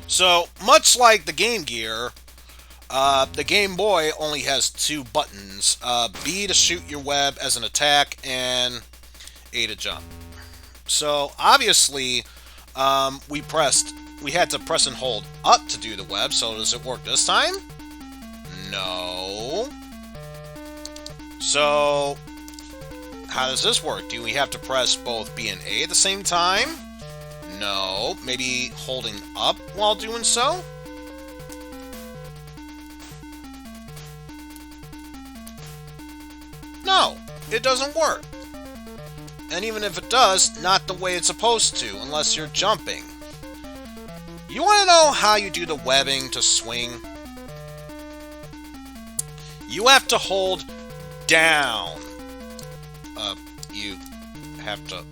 So, much like the Game Gear, the Game Boy only has 2 buttons. B to shoot your web as an attack, and A to jump. So, obviously, we had to press and hold up to do the web, so does it work this time? No. So, how does this work? Do we have to press both B and A at the same time? No. Maybe holding up while doing so? No, it doesn't work. And even if it does, not the way it's supposed to, unless you're jumping. You want to know how you do the webbing to swing? You have to hold down. You have to...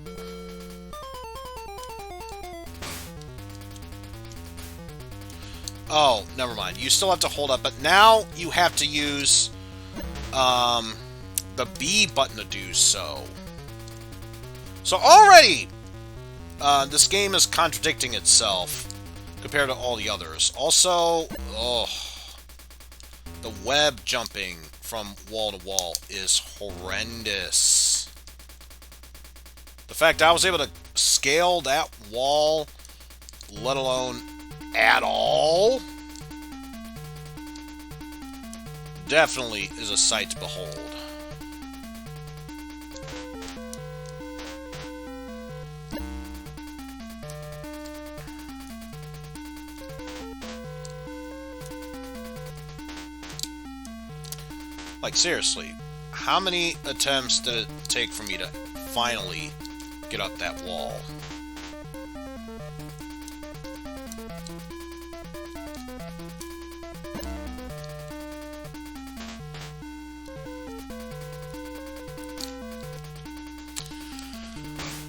Oh, never mind. You still have to hold up, but now you have to use the B button to do so. So already, this game is contradicting itself compared to all the others. Also, oh, the web jumping from wall to wall is horrendous. The fact I was able to scale that wall, let alone at all, definitely is a sight to behold. Like, seriously, how many attempts did it take for me to finally get up that wall?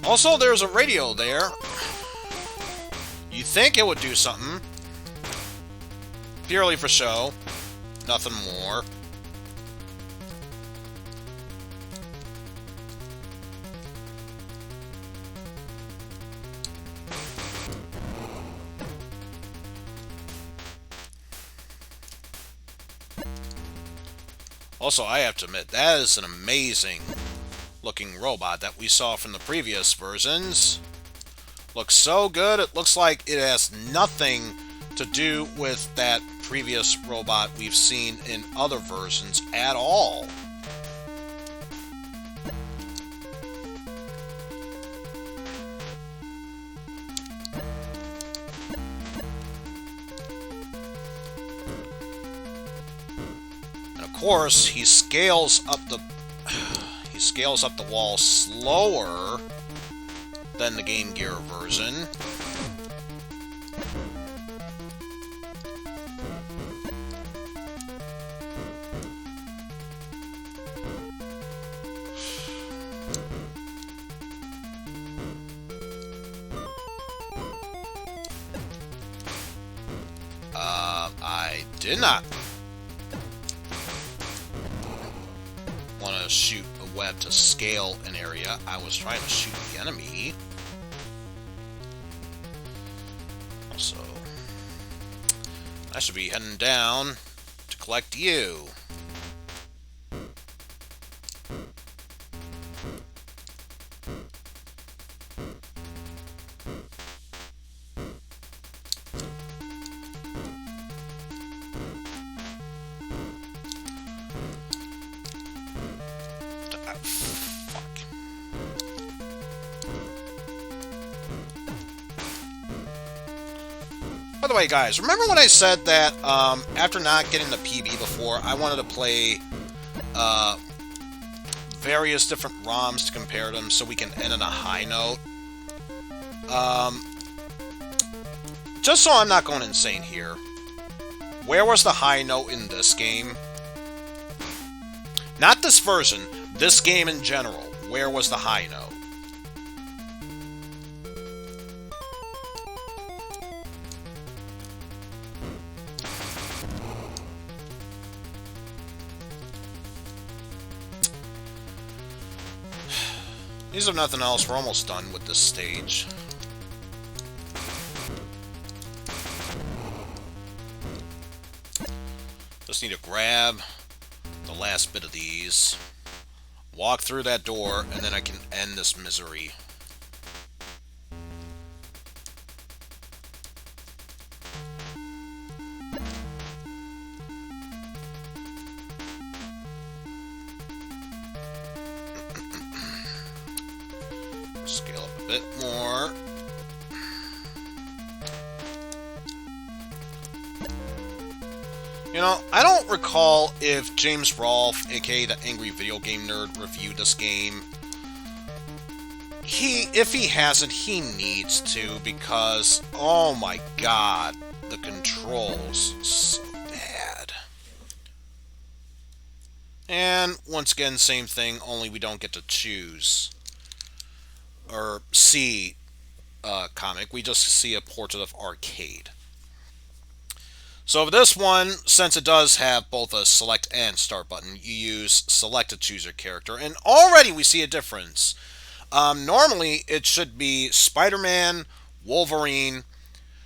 Also, there's a radio there. You think it would do something. Purely for show. Nothing more. Also, I have to admit, that is an amazing looking robot that we saw from the previous versions. Looks so good, it looks like it has nothing to do with that previous robot we've seen in other versions at all. And of course, he scales up the wall slower than the Game Gear version. I did not want to shoot a web to scale an area. I was trying to shoot the enemy. So, I should be heading down to collect you. By the way, guys, remember when I said that after not getting the PB before, I wanted to play various different ROMs to compare them so we can end on a high note? Just so I'm not going insane here, where was the high note in this game? Not this version, this game in general. Where was the high note? These are nothing else, we're almost done with this stage. Just need to grab the last bit of these, walk through that door, and then I can end this misery. Scale up a bit more. You know, I don't recall if James Rolfe, aka the Angry Video Game Nerd, reviewed this game. If he hasn't, he needs to, because, oh my god, the controls, so bad. And, once again, same thing, only we don't get to choose or see a comic, we just see a portrait of Arcade. So for this one, since it does have both a select and start button, you use select to choose your character, and already we see a difference. Normally, it should be Spider-Man, Wolverine,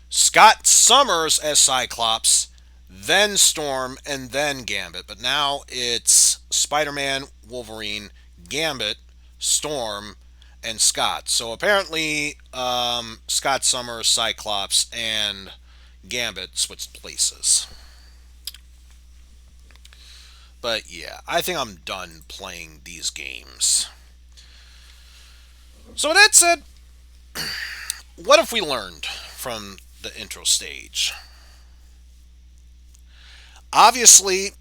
Scott Summers as Cyclops, then Storm, and then Gambit. But now it's Spider-Man, Wolverine, Gambit, Storm, and Scott. So apparently, Scott Summers, Cyclops, and Gambit switched places. But yeah, I think I'm done playing these games. So with that said, what have we learned from the intro stage? Obviously,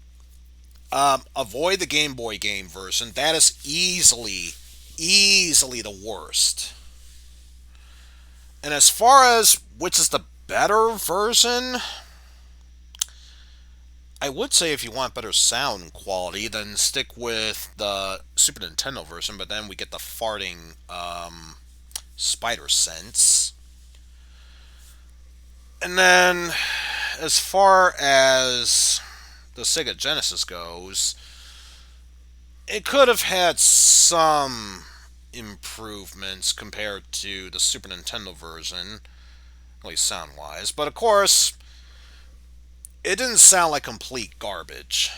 avoid the Game Boy game version. That is easily the worst. And as far as which is the better version, I would say if you want better sound quality, then stick with the Super Nintendo version, but then we get the farting spider sense. And then, as far as the Sega Genesis goes, it could have had some improvements compared to the Super Nintendo version, at least sound-wise. But of course, it didn't sound like complete garbage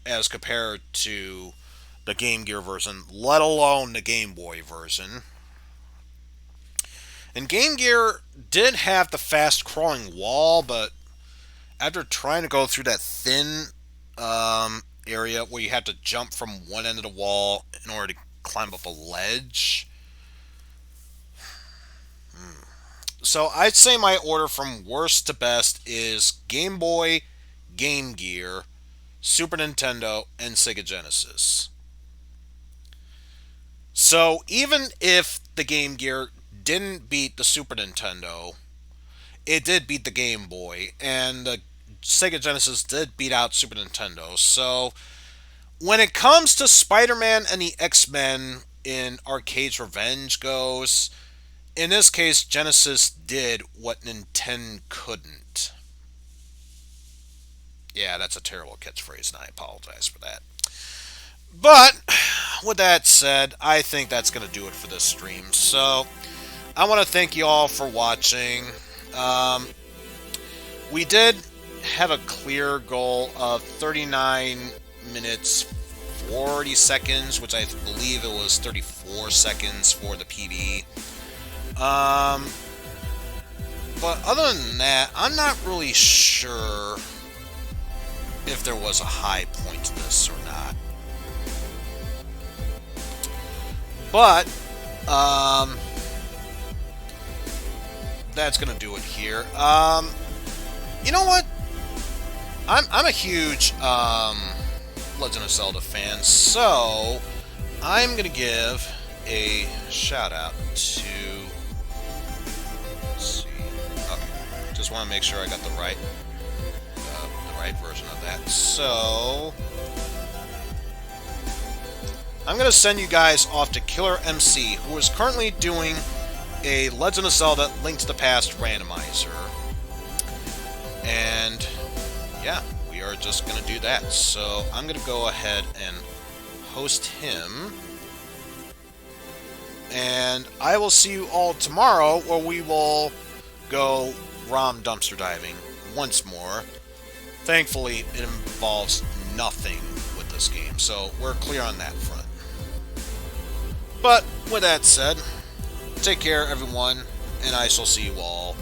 as compared to the Game Gear version, let alone the Game Boy version. And Game Gear did have the fast crawling wall, but after trying to go through that thin area where you had to jump from one end of the wall in order to climb up a ledge. So I'd say my order from worst to best is Game Boy, Game Gear, Super Nintendo, and Sega Genesis. So even if the Game Gear didn't beat the Super Nintendo, it did beat the Game Boy, and the Sega Genesis did beat out Super Nintendo. So when it comes to Spider-Man and the X-Men in Arcade's Revenge goes, in this case, Genesis did what Nintendo couldn't. Yeah, that's a terrible catchphrase, and I apologize for that. But, with that said, I think that's going to do it for this stream. So, I want to thank you all for watching. We did have a clear goal of 39 minutes 40 seconds, which I believe it was 34 seconds for the PB. But other than that, I'm not really sure if there was a high point to this or not. But, that's gonna do it here. You know what? I'm a huge, Legend of Zelda fan, so I'm gonna give a shout out to, let's see, okay, just want to make sure I got the right version of that. So I'm gonna send you guys off to Killer MC, who is currently doing a Legend of Zelda Link to the Past randomizer, and yeah, we are just gonna do that. So I'm gonna go ahead and host him, and I will see you all tomorrow, where we will go ROM dumpster diving once more. Thankfully, it involves nothing with this game, so we're clear on that front. But with that said, take care everyone, and I shall see you all